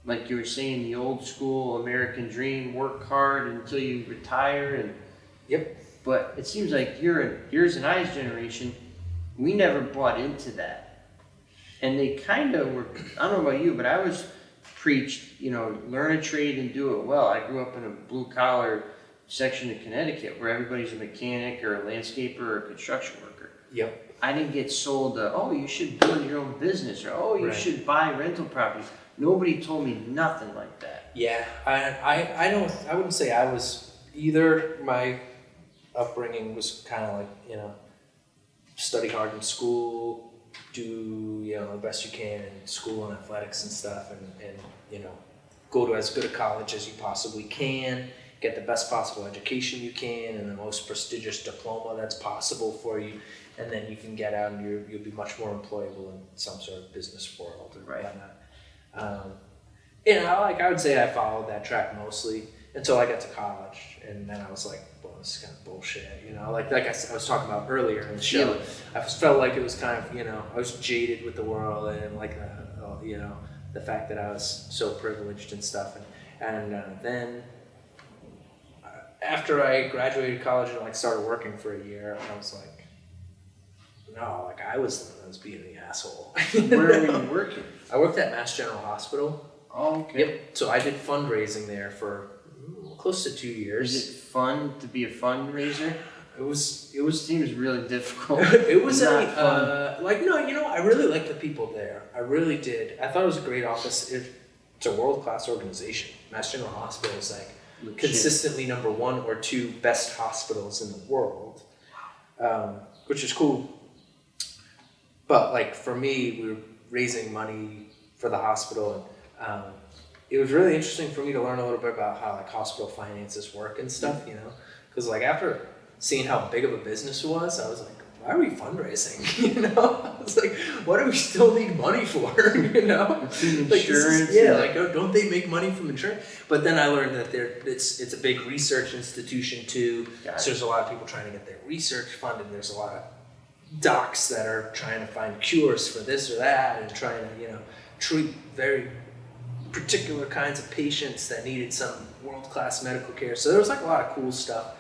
Like you were saying, the old school American dream, work hard until you retire. And but it seems like yours and I's generation, we never bought into that. And they kind of were, I don't know about you, but I was preached, learn a trade and do it well. I grew up in a blue collar section of Connecticut where everybody's a mechanic or a landscaper or a construction worker. I didn't get sold you should build your own business, or you should buy rental properties. Nobody told me nothing like that. Yeah, I wouldn't say I was either. My upbringing was kind of like, study hard in school, do, the best you can in school and athletics and stuff, and go to as good a college as you possibly can, get the best possible education you can, and the most prestigious diploma that's possible for you, and then you can get out and you'll be much more employable in some sort of business world or whatnot. I would say I followed that track mostly until I got to college, and then I was like, well, this is kind of bullshit, like I was talking about earlier in the show. I just felt like it was kind of, I was jaded with the world, and like, the fact that I was so privileged and stuff, and then after I graduated college and started working for a year, I was like, no, I was the one that was being the asshole. Where were you working? I worked at Mass General Hospital. Oh, okay. Yep. So I did fundraising there for close to 2 years. Is it fun to be a fundraiser? It was Seems really difficult. it was not fun. I really liked the people there. I really did. I thought it was a great office. It's a world-class organization. Mass General Hospital is consistently number 1 or 2 best hospitals in the world, which is cool. But for me, we were raising money for the hospital, and it was really interesting for me to learn a little bit about how hospital finances work and stuff. Because after seeing how big of a business it was, I was like, why are we fundraising? I was like, what do we still need money for? Insurance. Don't they make money from insurance? But then I learned that it's a big research institution too. So there's a lot of people trying to get their research funded. There's a lot of docs that are trying to find cures for this or that, and trying to treat very particular kinds of patients that needed some world-class medical care. So there was a lot of cool stuff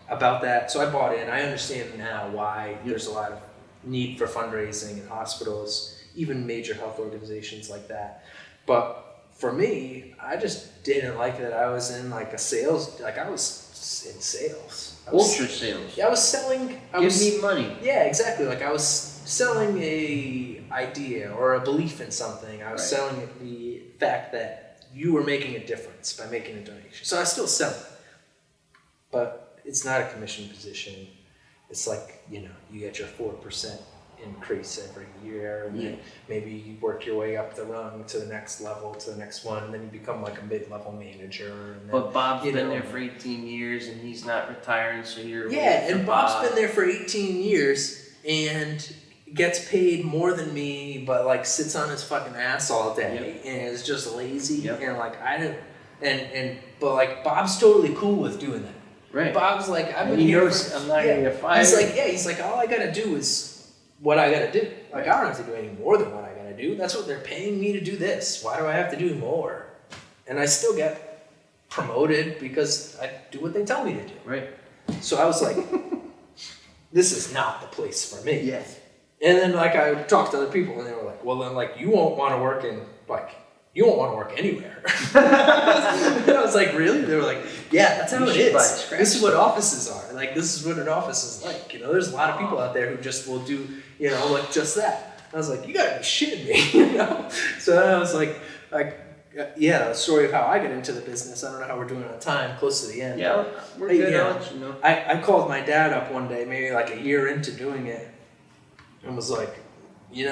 about that. So I bought in. I understand now why there's a lot of need for fundraising in hospitals, even major health organizations like that. But for me, I just didn't like that I was in a sales, I was in sales. Ultra sales. Yeah, I was selling. Give me money. Yeah, exactly. I was selling a idea or a belief in something. I was selling the fact that you were making a difference by making a donation. So I still sell it, but it's not a commission position. It's you get your 4% increase every year, and then maybe you work your way up the rung to the next level, to the next one, and then you become a mid-level manager. And then, but Bob's been there for 18 years, and he's not retiring, so you're and Bob's been there for 18 years and gets paid more than me, but sits on his fucking ass all day and is just lazy, and I don't, but Bob's totally cool with doing that. Right. Bob's I've been here. I'm not gonna get fired. He's all I gotta do is what I gotta do. I don't have to do any more than what I gotta do. That's what they're paying me to do this. Why do I have to do more? And I still get promoted because I do what they tell me to do. Right. So I was like, this is not the place for me. Yes. And then I talked to other people, and they were like, well then you won't want to work in you won't want to work anywhere. And I was like, really? They were like, yeah, that's how it is. This is what offices are. This is what an office is like. There's a lot of people out there who just will do, just that. And I was like, you gotta be shitting me, So then I was the story of how I got into the business. I don't know how we're doing on time, close to the end. Yeah, we're good. I called my dad up one day, maybe a year into doing it, and was like, I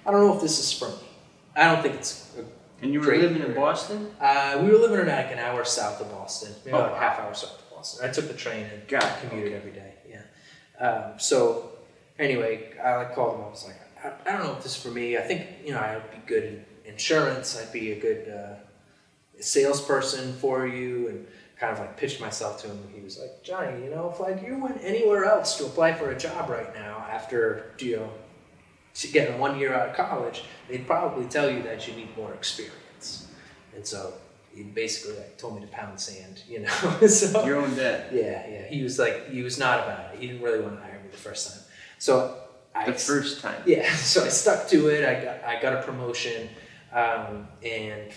don't know if this is for me. I don't think it's And you were living in Boston? We were living an hour south of Boston, maybe half hour south of Boston. I took the train and commuted every day. Yeah. So anyway, I called him. I was like, I don't know if this is for me. I think I would be good in insurance. I'd be a good salesperson for you, and kind of pitched myself to him. He was like, Johnny, if you went anywhere else to apply for a job right now after getting 1 year out of college, they'd probably tell you that you need more experience. And so he basically told me to pound sand, So, your own dad. Yeah. He was not about it. He didn't really want to hire me the first time. So the first time. Yeah. So I stuck to it. I got a promotion, and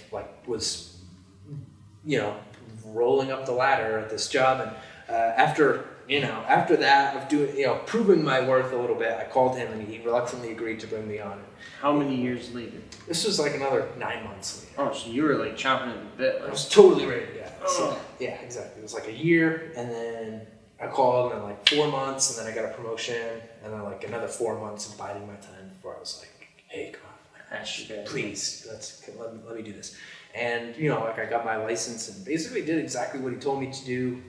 was, rolling up the ladder at this job. And after after that of doing, proving my worth a little bit, I called him and he reluctantly agreed to bring me on. How many years later? This was like another 9 months later. Oh, so you were like chomping at the bit. I was totally ready. Yeah. So, yeah, exactly. It was like a year, and then I called, and then like 4 months, and then I got a promotion, and then like another 4 months of biding my time before I was like, hey, come on, please, let me do this. And like I got my license and basically did exactly what he told me to do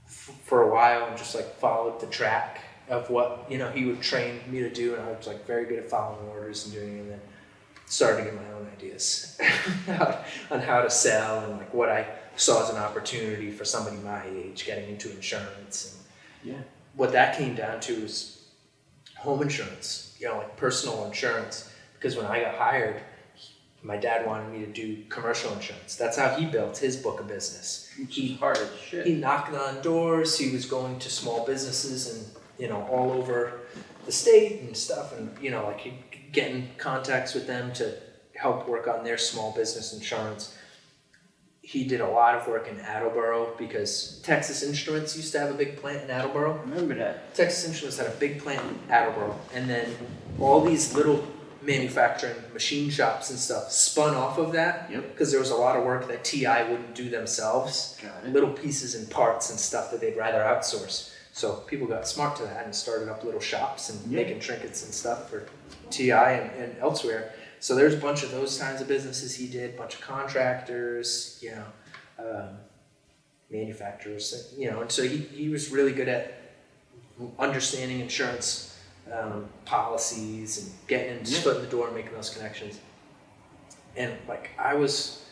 for a while, and just like followed the track of what he would train me to do, and I was like very good at following orders and doing it, and then started to get my own ideas on how to sell and like what I saw as an opportunity for somebody my age getting into insurance. And what that came down to was home insurance, like personal insurance, because when I got hired, my dad wanted me to do commercial insurance. That's how he built his book of business. He's hard as shit. He knocked on doors. He was going to small businesses and all over the state and stuff, and like getting contacts with them to help work on their small business insurance. He did a lot of work in Attleboro because Texas Instruments used to have a big plant in Attleboro. Remember that? Texas Instruments had a big plant in Attleboro, and then all these little manufacturing machine shops and stuff spun off of that because there was a lot of work that TI wouldn't do themselves. Little pieces and parts and stuff that they'd rather outsource. So people got smart to that and started up little shops and making trinkets and stuff for TI and elsewhere. So there's a bunch of those kinds of businesses he did, a bunch of contractors, manufacturers, and so he was really good at understanding insurance policies and getting his foot in the door and making those connections. And like I was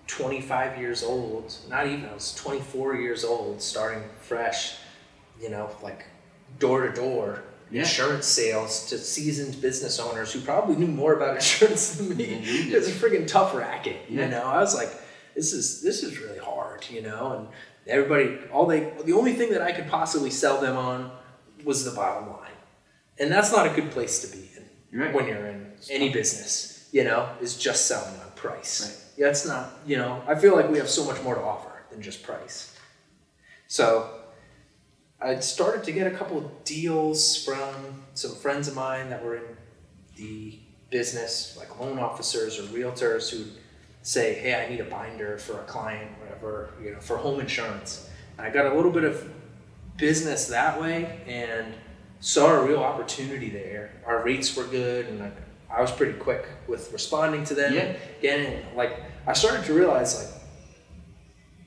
25 years old, not even, I was 24 years old, starting fresh, like door to door insurance sales to seasoned business owners who probably knew more about insurance than me. It was a friggin' tough racket, I was like, this is really hard, and everybody, the only thing that I could possibly sell them on was the bottom line. And that's not a good place to be in when you're in any business, is just selling on price. Right. Yeah, it's not, I feel like we have so much more to offer than just price. So I started to get a couple of deals from some friends of mine that were in the business, like loan officers or realtors who'd say, hey, I need a binder for a client, whatever, for home insurance. And I got a little bit of business that way and saw a real opportunity there. Our rates were good, and I was pretty quick with responding to them. Again, like I started to realize, like,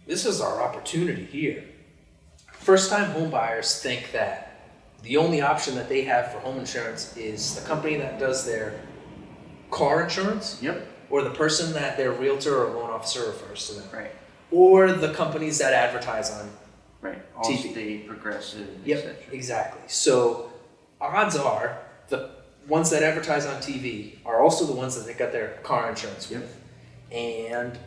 this is our opportunity here. First-time home buyers think that the only option that they have for home insurance is the company that does their car insurance, or the person that their realtor or loan officer refers to them, or the companies that advertise on TV. Allstate, Progressive, etc. Exactly. So odds are the ones that advertise on TV are also the ones that they got their car insurance with. And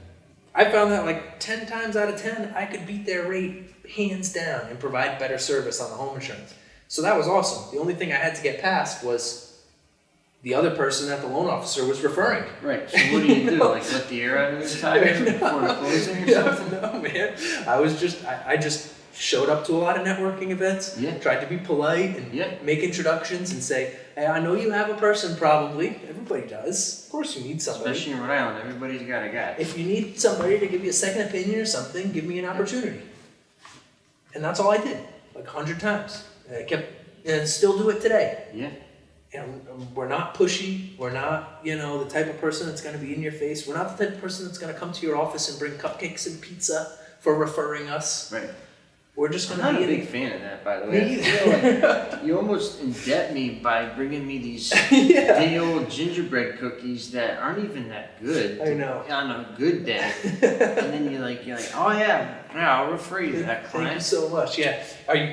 I found that like 10 times out of 10, I could beat their rate hands down and provide better service on the home insurance. So that was awesome. The only thing I had to get past was the other person that the loan officer was referring. Right. So what do you do? Like let the air out of the tire before the closing or something? No, man. I just showed up to a lot of networking events, tried to be polite and make introductions and say, hey, I know you have a person probably. Everybody does. Of course you need somebody. Especially in Rhode Island, everybody's got a guy. If you need somebody to give you a second opinion or something, give me an opportunity. And that's all I did, like 100 times. And I kept, and still do it today. And we're not pushy. We're not, the type of person that's going to be in your face. We're not the type of person that's going to come to your office and bring cupcakes and pizza for referring us. Right. We're just going to I'm be not a big fan of that, by the way. I feel like you almost indebt me by bringing me these day old gingerbread cookies that aren't even that good. I know. On a good day. And then you're like, oh yeah, I'll refer you to that client. Thank you so much. Yeah.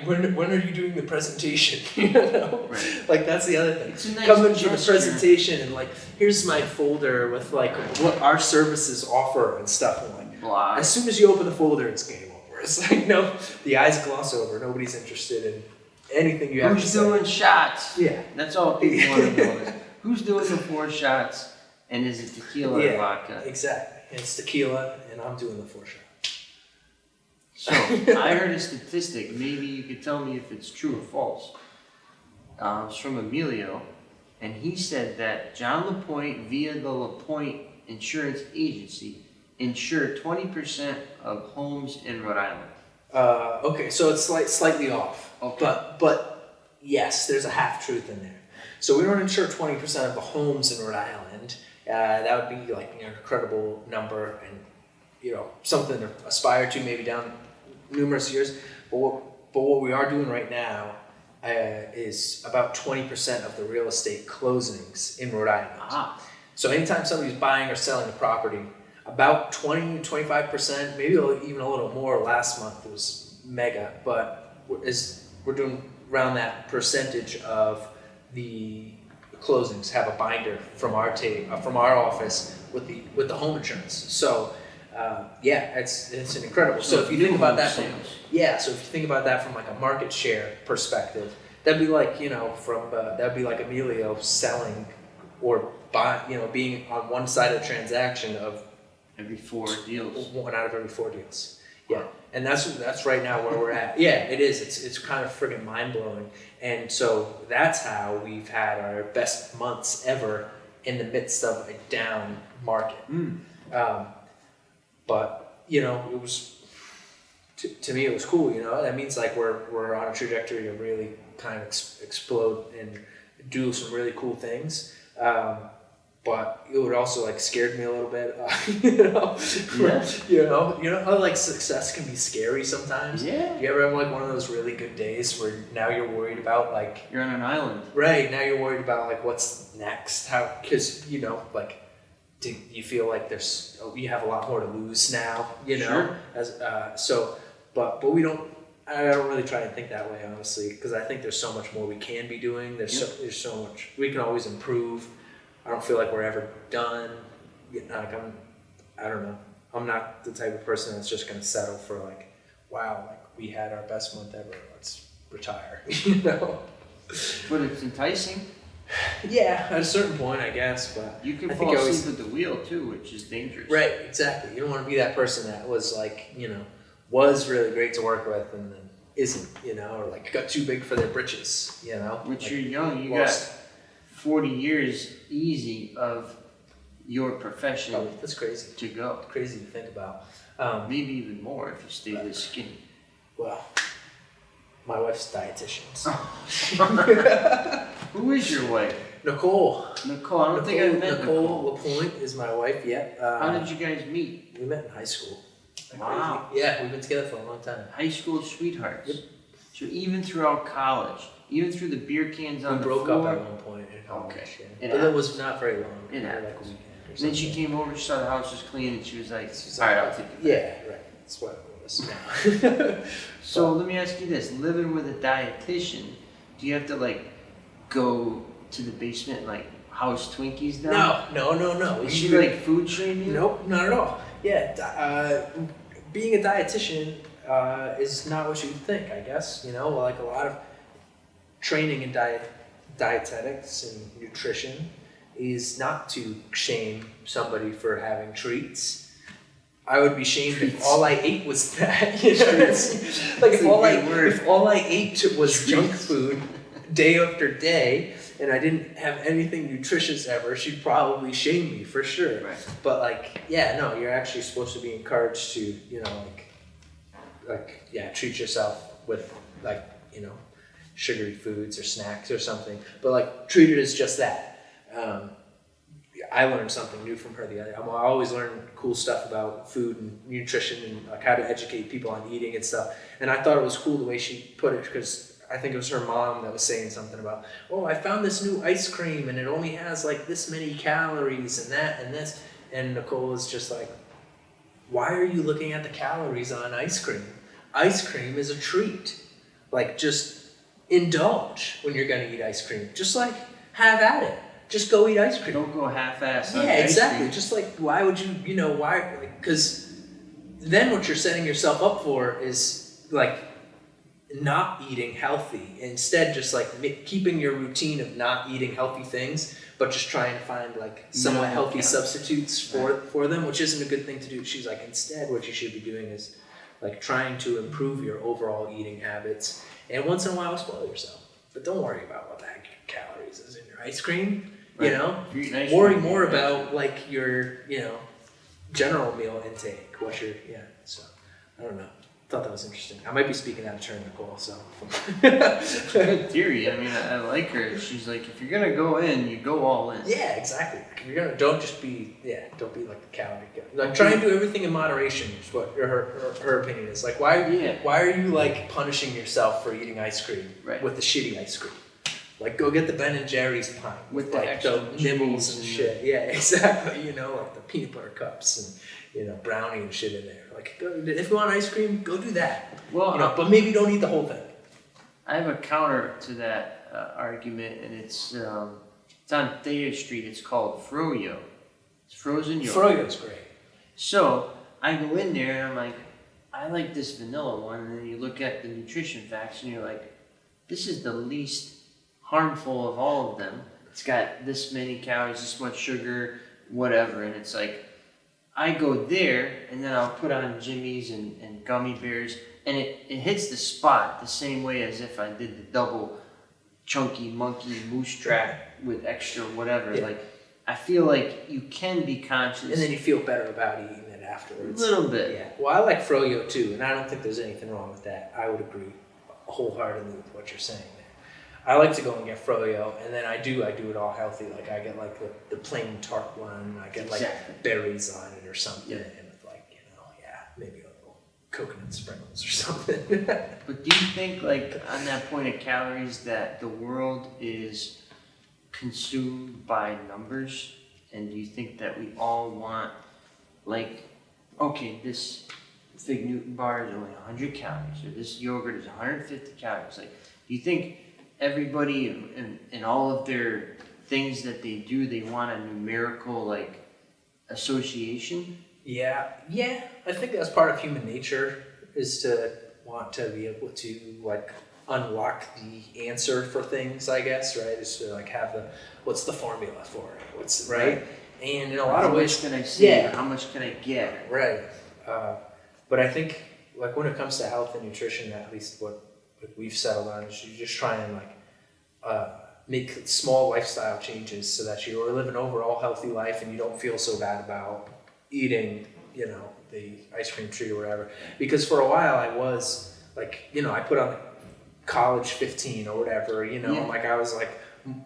When are you doing the presentation? Right. Like that's the other thing. It's a nice Come into the presentation and like, here's my folder with like what our services offer and stuff. And like, blah. As soon as you open the folder, it's game over. It's like, no, the eyes gloss over. Nobody's interested in anything you have to say. Who's doing shots? Yeah. That's all people want to know is who's doing the 4 shots and is it tequila or vodka? Exactly. It's tequila and I'm doing the 4 shots. So I heard a statistic. Maybe you could tell me if it's true or false. It's from Emilio, and he said that John Lapointe, via the Lapointe Insurance Agency, insured 20% of homes in Rhode Island. Okay, so it's slightly off. Okay. But yes, there's a half truth in there. So we don't insure 20% of the homes in Rhode Island. That would be like an incredible number, and something to aspire to maybe down numerous years. But what we are doing right now is about 20% of the real estate closings in Rhode Island. Ah. So anytime somebody's buying or selling a property, about 20-25%, maybe even a little more. Last month it was mega, but we're doing around that percentage of the closings have a binder from our office with the home insurance. So it's an incredible. So if you think about that from like a market share perspective, that'd be like that'd be like Emilio selling or being on one side of the transaction of Every 4 deals. 1 out of every 4 deals. Yeah, and that's right now where we're at. Yeah, it is. It's kind of friggin' mind blowing, and so that's how we've had our best months ever in the midst of a down market. But it was to me it was cool. That means like we're on a trajectory to really kind of explode and do some really cool things. But it would also like scared me a little bit, how like success can be scary sometimes. Yeah. You ever have like one of those really good days where now you're worried about like You're on an island. right now you're worried about like what's next? Because like do you feel like you have a lot more to lose now? Sure. But we don't. I don't really try and think that way honestly, because I think there's so much more we can be doing. There's so much we can always improve. I don't feel like we're ever done. I don't know. I'm not the type of person that's just going to settle for like, wow, like we had our best month ever. Let's retire. But it's enticing. Yeah, at a certain point, I guess. But You can I fall think asleep at the wheel too, which is dangerous. right, exactly. You don't want to be that person that was like, was really great to work with and then isn't, or like got too big for their britches, Which like, you're young, you lost. got 40 years easy of your profession That's crazy. to go. Crazy to think about. Maybe even more if you stay this skinny. Well, my wife's a dietitian. Who is your wife? Nicole. Nicole. I don't think I've met Nicole Lapointe is my wife. Yeah. How did you guys meet? We met in high school. Wow. Crazy. Yeah, we've been together for a long time. High school sweethearts. Yep. So even throughout college, even through the beer cans on We the broke floor. up at one point in college. Okay. Yeah. It But it was not very long. It Maybe like happens. a weekend or And then she something. came over, she saw the house was clean, and she was like, all right, I'll take it. Yeah, right. That's what it was. So let me ask you this: living with a dietitian, do you have to like go to the basement and like house Twinkies down? No. Is she like food shame you? Nope, not at all. Yeah, being a dietitian is not what you think, I guess. Like a lot of training in dietetics and nutrition is not to shame somebody for having treats. I would be shamed if all I ate was that. Like if all I ate was junk food day after day, and I didn't have anything nutritious ever, she'd probably shame me for sure. Right. But you're actually supposed to be encouraged to, treat yourself with sugary foods or snacks or something. But treat it as just that. I learned something new from her the other day. I always learn cool stuff about food and nutrition and like how to educate people on eating and stuff. And I thought it was cool the way she put it, because I think it was her mom that was saying something about, oh, I found this new ice cream and it only has like this many calories and that and this. And Nicole was just like, why are you looking at the calories on ice cream? Ice cream is a treat. Like, just indulge when you're gonna eat ice cream. Just like have at it. Just go eat ice cream. Don't go half-ass. Yeah, exactly. Just like, why would you, why? Because then what you're setting yourself up for is like not eating healthy. Instead, just like keeping your routine of not eating healthy things, but just trying to find like somewhat healthy substitutes for them, which isn't a good thing to do. She's like, instead, what you should be doing is like trying to improve your overall eating habits, and once in a while spoil yourself. But don't worry about what the heck calories is in your ice cream. You know, worry more about like your, you know, general meal intake. What's your, so I don't know. Thought that was interesting. I might be speaking out of turn, Nicole, so. Good theory. I mean, I like her. She's like, if you're gonna go in, you go all in. Yeah, exactly. If you're gonna, don't be like the calorie guy. Like, try and do everything in moderation is what her opinion is. Like, why are you like punishing yourself for eating ice cream with the shitty ice cream? Like, go get the Ben and Jerry's pint with like the nibbles and shit. Yeah, exactly. You know, like the peanut butter cups and, you know, brownie and shit in there. Like, if you want ice cream, go do that. Well, you know, but maybe don't eat the whole thing. I have a counter to that argument, and it's on Thayer Street. It's called Froyo. It's frozen yogurt. Froyo's great. So I go in there and I'm like, I like this vanilla one, and then you look at the nutrition facts and you're like, this is the least harmful of all of them. It's got this many calories, this much sugar, whatever, and it's like, I go there and then I'll put on Jimmy's and gummy bears, and it hits the spot the same way as if I did the double chunky monkey moose track with extra whatever. Yeah. Like, I feel like you can be conscious. And then you feel better about eating it afterwards. A little bit. Yeah. Well, I like Froyo too, and I don't think there's anything wrong with that. I would agree wholeheartedly with what you're saying there. I like to go and get Froyo, and then I do it all healthy. Like, I get like the plain tart one. I get like berries on it or something, and with like, you know, maybe a little coconut sprinkles or something. But do you think, like, on that point of calories, that the world is consumed by numbers? And do you think that we all want, like, okay, this Fig Newton bar is only 100 calories, or this yogurt is 150 calories? Like, do you think everybody and all of their things that they do, they want a numerical, like, association? Yeah. I think that's part of human nature, is to want to be able to, like, unlock the answer for things, I guess, right? Is to, like, have what's the formula for it? What's right? And in a lot of ways, how much can I save? How much can I get? Right. But I think, like, when it comes to health and nutrition, at least what we've settled on is you just try and, like, make small lifestyle changes so that you're living an overall healthy life and you don't feel so bad about eating, you know, the ice cream treat or whatever. Because for a while I was like, you know, I put on college 15 or whatever, you know, like I was like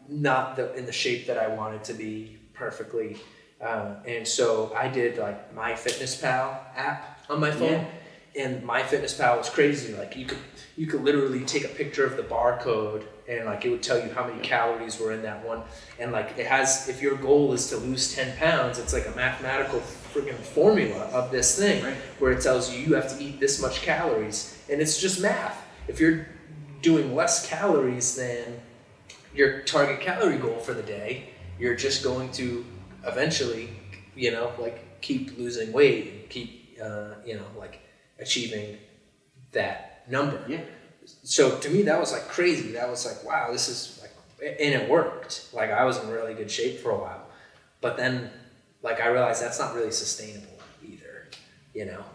not in the shape that I wanted to be perfectly. And so I did like MyFitnessPal app on my phone. And MyFitnessPal was crazy. Like, you could literally take a picture of the barcode and, like, it would tell you how many calories were in that one. And, like, it has, if your goal is to lose 10 pounds, it's like a mathematical friggin' formula of this thing, where it tells you have to eat this much calories. And it's just math. If you're doing less calories than your target calorie goal for the day, you're just going to eventually, you know, like, keep losing weight and keep, you know, like, achieving that number. Yeah. So to me, that was like crazy. That was like, wow, this is like, and it worked. Like, I was in really good shape for a while, but then, like, I realized that's not really sustainable either. You know,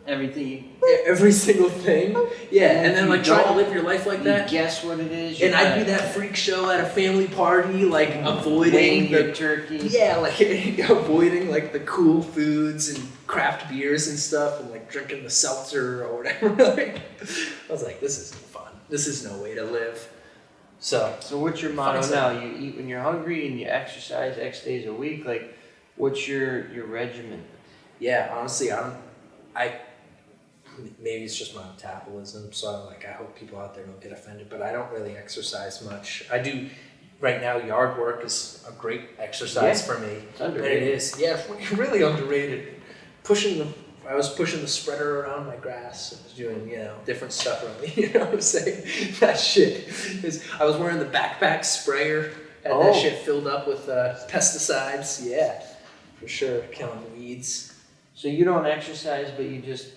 every single thing. Yeah, and then like try to live your life like that. Guess what it is. And I'd be that freak show at a family party, like avoiding the turkey. Yeah, like avoiding like the cool foods and craft beers and stuff, and like drinking the seltzer or whatever. Like, I was like, this isn't fun. This is no way to live. So what's your motto now? You eat when you're hungry and you exercise X days a week. Like, what's your regimen? Yeah, honestly, maybe it's just my metabolism, so I hope people out there don't get offended, but I don't really exercise much. I do, right now, yard work is a great exercise for me. It's underrated. And it is, yeah, really underrated. I was pushing the spreader around my grass. I was doing, you know, different stuff around me, you know what I'm saying? That shit. I was wearing the backpack sprayer, had that shit filled up with pesticides, yeah, for sure, killing weeds. So you don't exercise, but you just...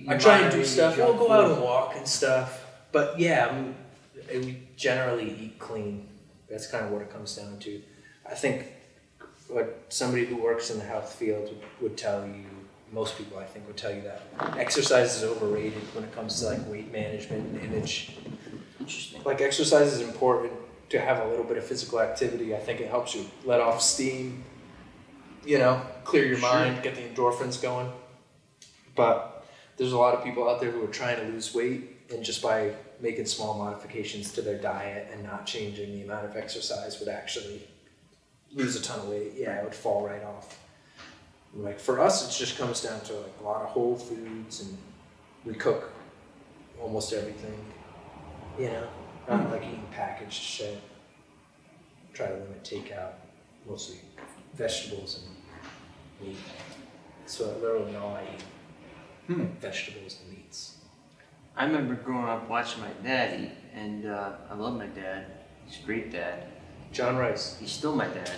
I try and do stuff. I'll go out and walk and stuff. But yeah, we generally eat clean. That's kind of what it comes down to. I think what somebody who works in the health field would tell you most people I think would tell you that. Exercise is overrated when it comes to like weight management and image. Interesting. Like exercise is important to have a little bit of physical activity. I think it helps you let off steam, clear your mind, get the endorphins going. But there's a lot of people out there who are trying to lose weight, and just by making small modifications to their diet and not changing the amount of exercise would actually lose a ton of weight. Yeah, it would fall right off. Like for us, it just comes down to like a lot of whole foods, and we cook almost everything. Not like eating packaged shit. Try to limit takeout, mostly vegetables and meat. So literally all I eat, like vegetables and meats. I remember growing up watching my dad eat, and I love my dad. He's a great dad. John Rice. He's still my dad.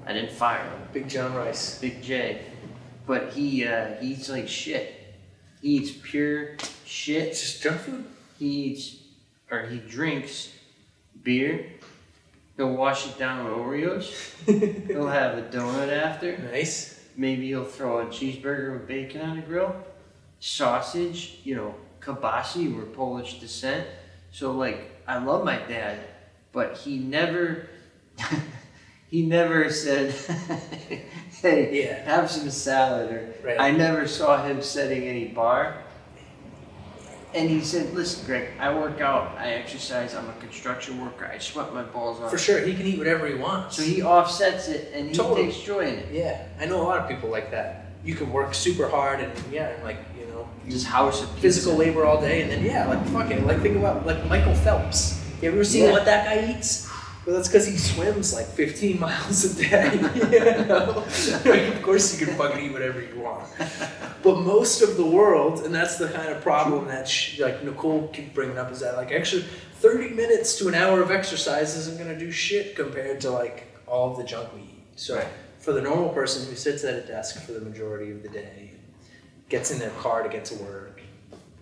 I didn't fire him. Big John Rice. Big J. But he eats like shit. He eats pure shit. It's just junk food? He drinks beer. He'll wash it down with Oreos. He'll have a donut after. Nice. Maybe he'll throw a cheeseburger with bacon on the grill. Sausage, kielbasa, we're Polish descent. So like, I love my dad, but he never said, hey, have some salad, or right. I never saw him setting any bar. And he said, listen, Greg, I work out, I exercise, I'm a construction worker, I sweat my balls off. For sure, he can eat whatever he wants. So he offsets it, and he takes joy in it. Yeah, I know a lot of people like that. You can work super hard and just house of physical labor all day, and then fuck it. Like think about like Michael Phelps. You ever seen what that guy eats? Well, that's because he swims like 15 miles a day. Like, of course you can fucking eat whatever you want. But most of the world, and that's the kind of problem that like Nicole keeps bringing up, is that like extra 30 minutes to an hour of exercise isn't gonna do shit compared to like all of the junk we eat. So for the normal person who sits at a desk for the majority of the day, gets in their car to get to work,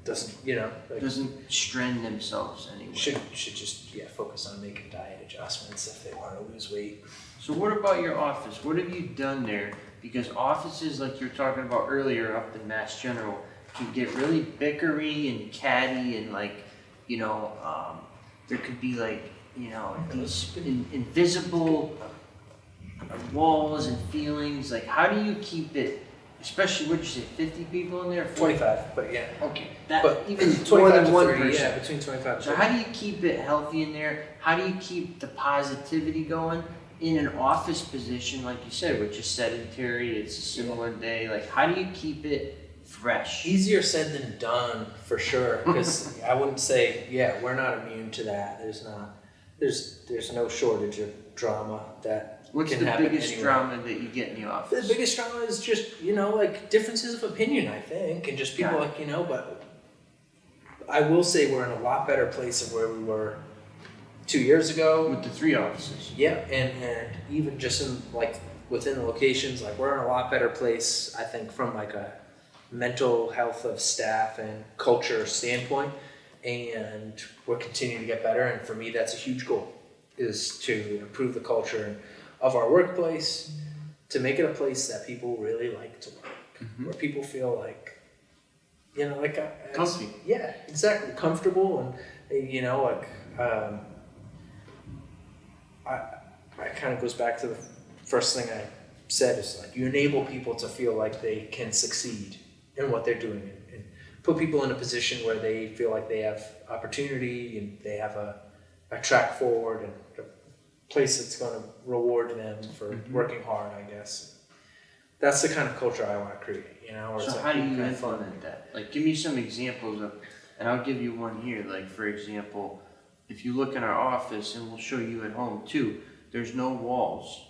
doesn't strain themselves anyway. Should just focus on making diet adjustments if they want to lose weight. So what about your office? What have you done there? Because offices, like you were talking about earlier up in Mass General, can get really bickery and catty, and there could be these invisible walls and feelings. Like, how do you keep it? Especially, what'd you say, 50 people in there? 25, but yeah. Okay, But even 25 more than to one 30, person. Yeah, between 25 So how do you keep it healthy in there? How do you keep the positivity going in an office position, like you said, which is sedentary, it's a similar day? Like, how do you keep it fresh? Easier said than done, for sure. Because I wouldn't say, we're not immune to that. There's no shortage of drama that What's can the happen biggest anywhere. drama that you get in the office? The biggest drama is just, like differences of opinion, I think, and just people but I will say we're in a lot better place than where we were 2 years ago. With the 3 offices. Yeah, and even just in within the locations, we're in a lot better place, I think, from a mental health of staff and culture standpoint, and we're continuing to get better. And for me, that's a huge goal, is to improve the culture of our workplace, to make it a place that people really like to work, where people feel comfy. Yeah, exactly, comfortable, and I kind of goes back to the first thing I said, is you enable people to feel like they can succeed in what they're doing, and put people in a position where they feel like they have opportunity and they have a track forward and a place that's going to reward them for working hard, I guess. That's the kind of culture I want to create, where So how do you implement that? Give me some examples of, and I'll give you one here. For example, if you look in our office, and we'll show you at home too, there's no walls.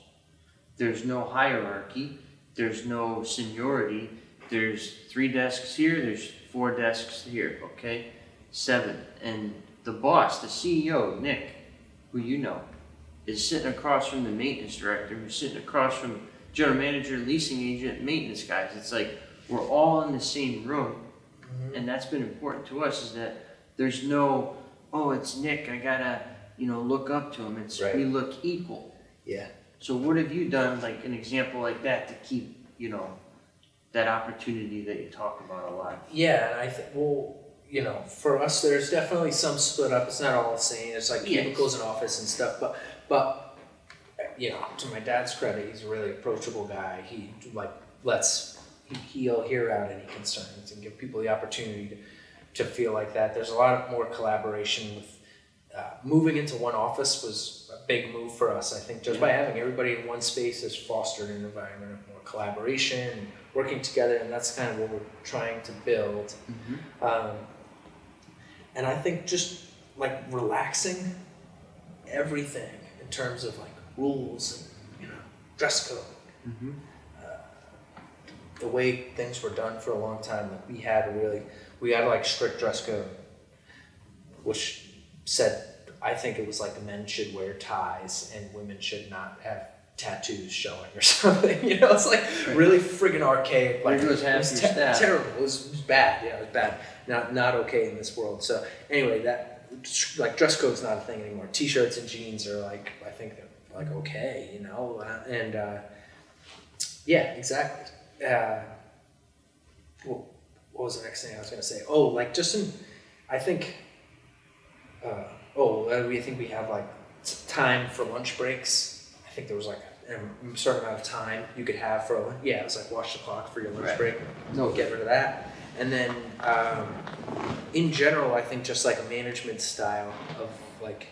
There's no hierarchy. There's no seniority. There's 3 desks here. There's 4 desks here, okay? 7. And the boss, the CEO, Nick, who is sitting across from the maintenance director, who's sitting across from general manager, leasing agent, maintenance guys. It's we're all in the same room. And that's been important to us, is that there's no, it's Nick, I gotta, look up to him. It's we look equal. Yeah. So what have you done, an example like that, to keep, that opportunity that you talk about a lot. Yeah, and I think, well, you know, for us, there's definitely some split up. It's not all the same. It's like cubicles and office and stuff. But you know, to my dad's credit, he's a really approachable guy. He like he'll hear out any concerns and give people the opportunity to feel like that. There's a lot more collaboration with moving into one office was a big move for us. I think just by having everybody in one space has fostered an environment of more collaboration and working together, and that's kind of what we're trying to build. And I think just like relaxing everything in terms of like rules and, you know, dress code. The way things were done for a long time, like we had like strict dress code, which said, I think it was like men should wear ties and women should not have tattoos showing or something. You know, it's like really friggin' archaic. Like it was terrible. It was bad. Yeah, it was bad. Not okay in this world. So anyway, that like dress code's not a thing anymore. T-shirts and jeans are like, I think they're like okay, you know, and yeah, exactly. What was the next thing I was gonna say? Oh, like I think. We think we have like time for lunch breaks. I think there was like a certain amount of time you could have for it was like watch the clock for your lunch break. No, get rid of that. And then in general, I think just like a management style of like,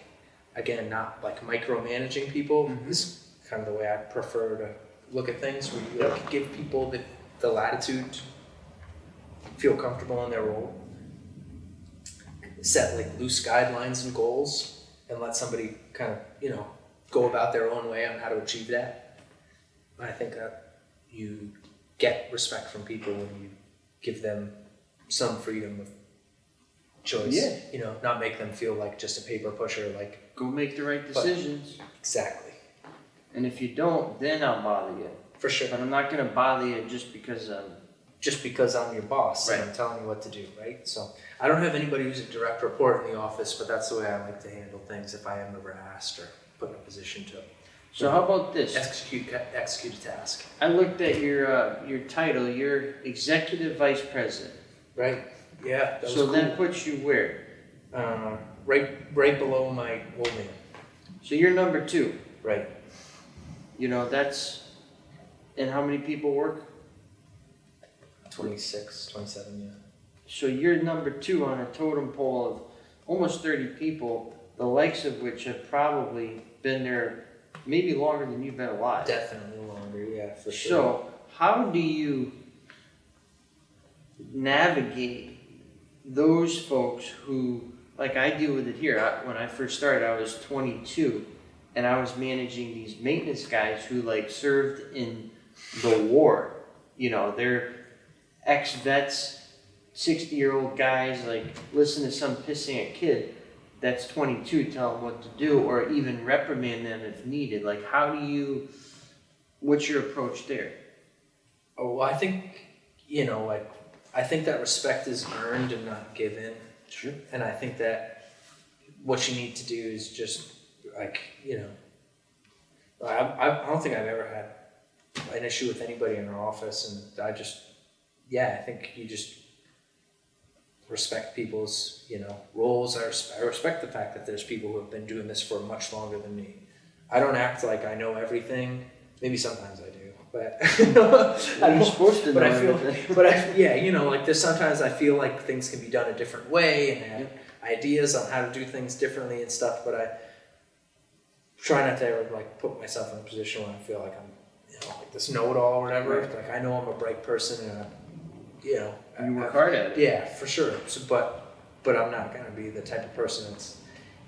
again, not like micromanaging people is kind of the way I prefer to look at things. Where you like give people the latitude to feel comfortable in their role. Set like loose guidelines and goals and let somebody kind of, you know, go about their own way on how to achieve that. And I think that you get respect from people when you give them some freedom of choice. Yeah. You know, not make them feel like just a paper pusher, like go make the right decisions. Exactly. And if you don't, then I'll bother you. For sure. But I'm not gonna bother you just because I'm your boss and I'm telling you what to do, right? So I don't have anybody who's a direct report in the office, but that's the way I like to handle things if I am ever asked or put in a position to. So how about this? Execute a task. I looked at your title. You're Executive Vice President. Right. Yeah. That was so cool. That puts you where? Right below my old man. So you're number 2. Right. You know that's. And how many people work? 26, 27, yeah. So you're number 2 on a totem pole of almost 30 people, the likes of which have probably been there maybe longer than you've been alive. Definitely longer, yeah, for sure. So how do you navigate those folks who, like I deal with it here. When I first started, I was 22, and I was managing these maintenance guys who like served in the war. You know, they're ex-vets, 60-year-old guys, like listen to some pissant kid that's 22 tell them what to do, or even reprimand them if needed. Like what's your approach there? Oh, well, I think, you know, like, I think that respect is earned and not given. Sure. And I think that what you need to do is just, like, you know, I don't think I've ever had an issue with anybody in our office, and I think you just respect people's, you know, roles. I respect the fact that there's people who have been doing this for much longer than me. I don't act like I know everything. Maybe sometimes I do, but You're supposed to know everything. Yeah, you know, like there's sometimes I feel like things can be done a different way, and I have ideas on how to do things differently and stuff. But I try not to ever like put myself in a position where I feel like I'm, you know, like this know-it-all or whatever. Right. Like I know I'm a bright person, and you know, you work hard at it. Yeah, for sure. So, but I'm not gonna be the type of person that's,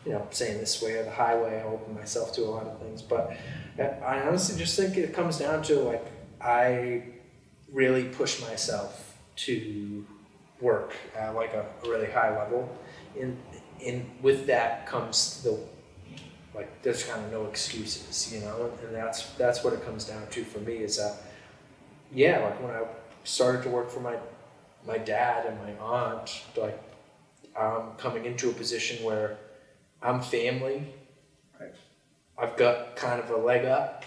you know, saying this way or the highway. I open myself to a lot of things, but I honestly just think it comes down to like I really push myself to work at like a really high level. In with that comes the like there's kind of no excuses, you know, and that's what it comes down to for me is that like when I started to work for my dad and my aunt, like I'm coming into a position where I'm family. Right. I've got kind of a leg up.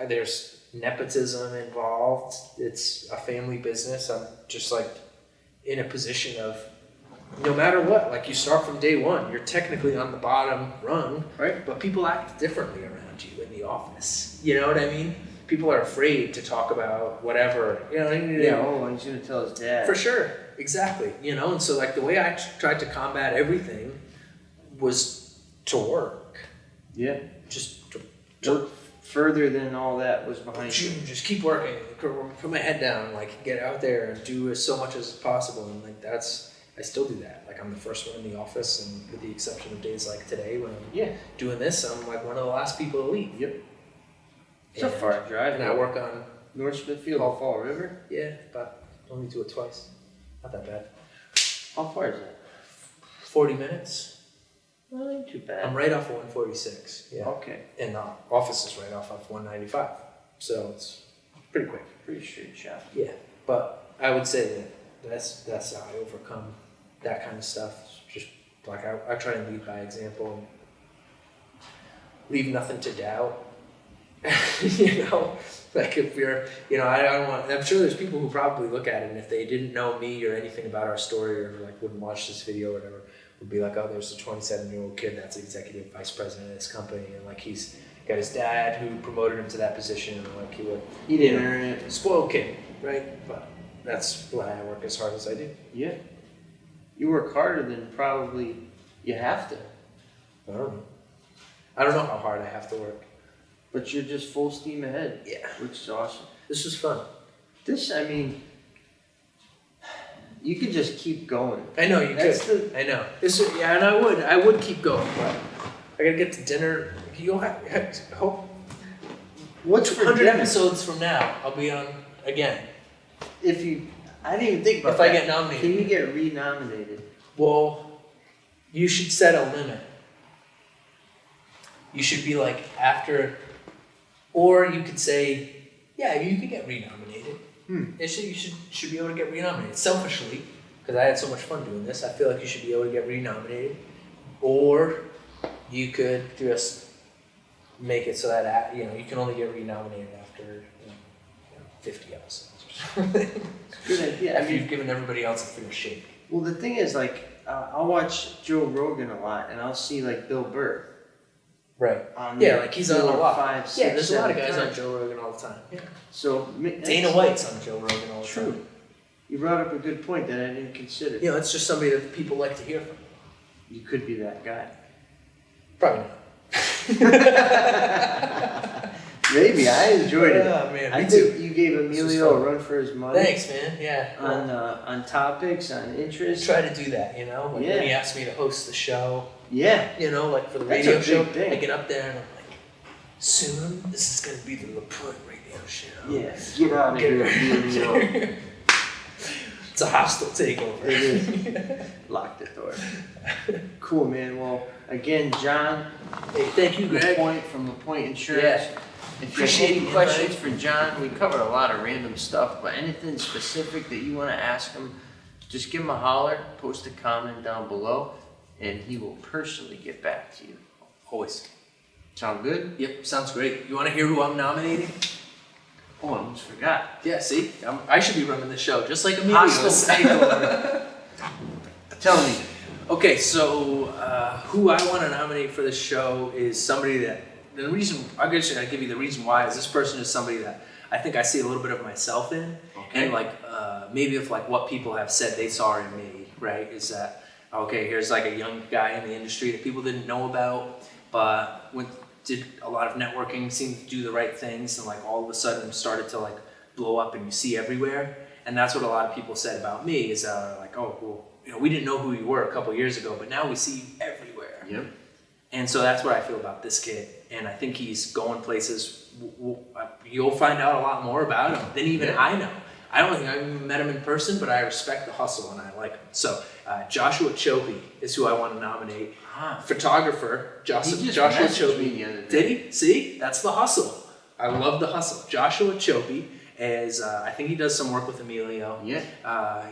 There's nepotism involved. It's a family business. I'm just like in a position of no matter what, like you start from day one, you're technically on the bottom rung, Right. but people act differently around you in the office. You know what I mean? People are afraid to talk about whatever, you know. Yeah, oh, he's gonna tell his dad. For sure, exactly. You know, and so like the way I tried to combat everything was to work. Yeah. Just Work further than all that was behind you. just keep working, put my head down, like get out there and do so much as possible. And like I still do that. Like I'm the first one in the office, and with the exception of days like today when I'm doing this, I'm like one of the last people to leave. Yep. It's a far drive. And I work on North Smithfield, Fall River. Yeah, but only do it twice. Not that bad. How far is that? 40 minutes. Well, ain't too bad. I'm right off of 146. Yeah. Okay. And the office is right off of 195. So it's pretty quick. Pretty straight shot. Yeah. But I would say that's how I overcome that kind of stuff. It's just like I try to lead by example and leave nothing to doubt. You know, like if you're, you know, I don't want, I'm sure there's people who probably look at it and if they didn't know me or anything about our story or like wouldn't watch this video or whatever, would be like, oh, there's a 27-year-old kid that's executive vice president of this company, and like he's got his dad who promoted him to that position, and like he didn't earn it. Spoiled kid, right? But that's why I work as hard as I do. Yeah. You work harder than probably you have to. I don't know how hard I have to work. But you're just full steam ahead. Yeah. Which is awesome. This was fun. I mean, you could just keep going. I know you could. I know. And I would keep going, but I gotta get to dinner. You'll have hope. What's for 100 dinner? episodes from now, I'll be on again. I didn't even think about if that. I get nominated. Can you get re-nominated? Well, you should set a limit. You should be like after, or you could say, yeah, you could get re-nominated. You should be able to get re-nominated. Selfishly, because I had so much fun doing this, I feel like you should be able to get re-nominated. Or you could just make it so that you can only get re-nominated after 50 episodes or something. Good idea. After you've given everybody else a fair shake. Well, the thing is, like, I'll watch Joe Rogan a lot, and I'll see like Bill Burr. Right. Like he's on a lot. 5, 6, there's a lot of guys times. on Joe Rogan all the time. Yeah. So Dana White's on Joe Rogan all the time. True. You brought up a good point that I didn't consider. It's just somebody that people like to hear from. You could be that guy. Probably not. Maybe. I enjoyed it. Oh, man, I me think too. you gave Emilio a run for his money. Thanks, man. Yeah. On topics, on interests. Try to do that, Like when he asked me to host the show. Yeah. Like for the That's radio a big show, thing. I get up there and I'm like, soon this is going to be the Lapointe radio show. Yeah. Get out of here, Emilio. It's a hostile takeover. It is. Lock the door. Cool, man. Well, again, John. Hey, thank you, Greg. Lapointe from Lapointe Insurance. Yeah. If you have any questions for John, we covered a lot of random stuff, but anything specific that you want to ask him, just give him a holler, post a comment down below, and he will personally get back to you. Always. Sound good? Yep, sounds great. You want to hear who I'm nominating? Oh, I almost forgot. Yeah, see? I should be running the show, just like Emilio. Hostile takeover. Tell me. Okay, so who I want to nominate for this show is somebody that, the reason, I guess I give you the reason why, is this person is somebody that I think I see a little bit of myself in. Okay. And like, maybe if like what people have said they saw in me, right, is that, okay, here's like a young guy in the industry that people didn't know about, but did a lot of networking, seemed to do the right things, and like all of a sudden started to like blow up and you see everywhere. And that's what a lot of people said about me, is like, oh, well, we didn't know who you were a couple years ago, but now we see you everywhere. Yep. And so that's what I feel about this kid. And I think he's going places, you'll find out a lot more about him than even I know. I don't think I've even met him in person, but I respect the hustle and I like him. So Joshua Chope is who I want to nominate. Photographer, Joshua Chope. Did he? See? That's the hustle. I love the hustle. Joshua Chope is, I think he does some work with Emilio. Yeah.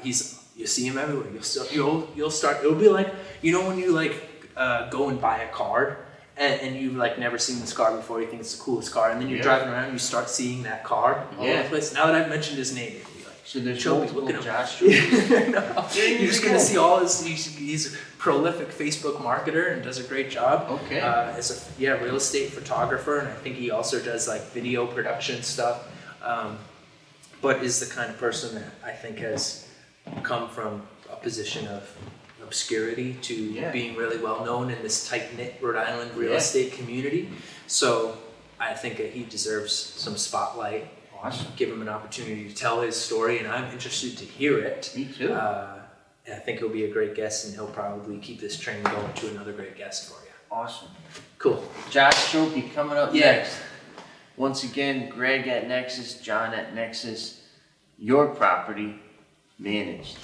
You see him everywhere. You'll start, it'll be like, when you like go and buy a card and you've like never seen this car before, you think it's the coolest car, and then you're driving around and you start seeing that car all over the place. Now that I've mentioned his name, you'll be like, So there's Shelby, multiple look at him. Josh. No. You're just gonna see all his. He's a prolific Facebook marketer and does a great job. Okay. As a real estate photographer, and I think he also does like video production stuff. But is the kind of person that I think has come from a position of obscurity to being really well known in this tight knit Rhode Island real estate community. So I think that he deserves some spotlight. Awesome. Give him an opportunity to tell his story, and I'm interested to hear it. Me too. I think he'll be a great guest, and he'll probably keep this train going to another great guest for you. Awesome. Cool. Josh Shopey coming up Yeah. next. Once again, Greg at Nexus, John at Nexus, your property managed.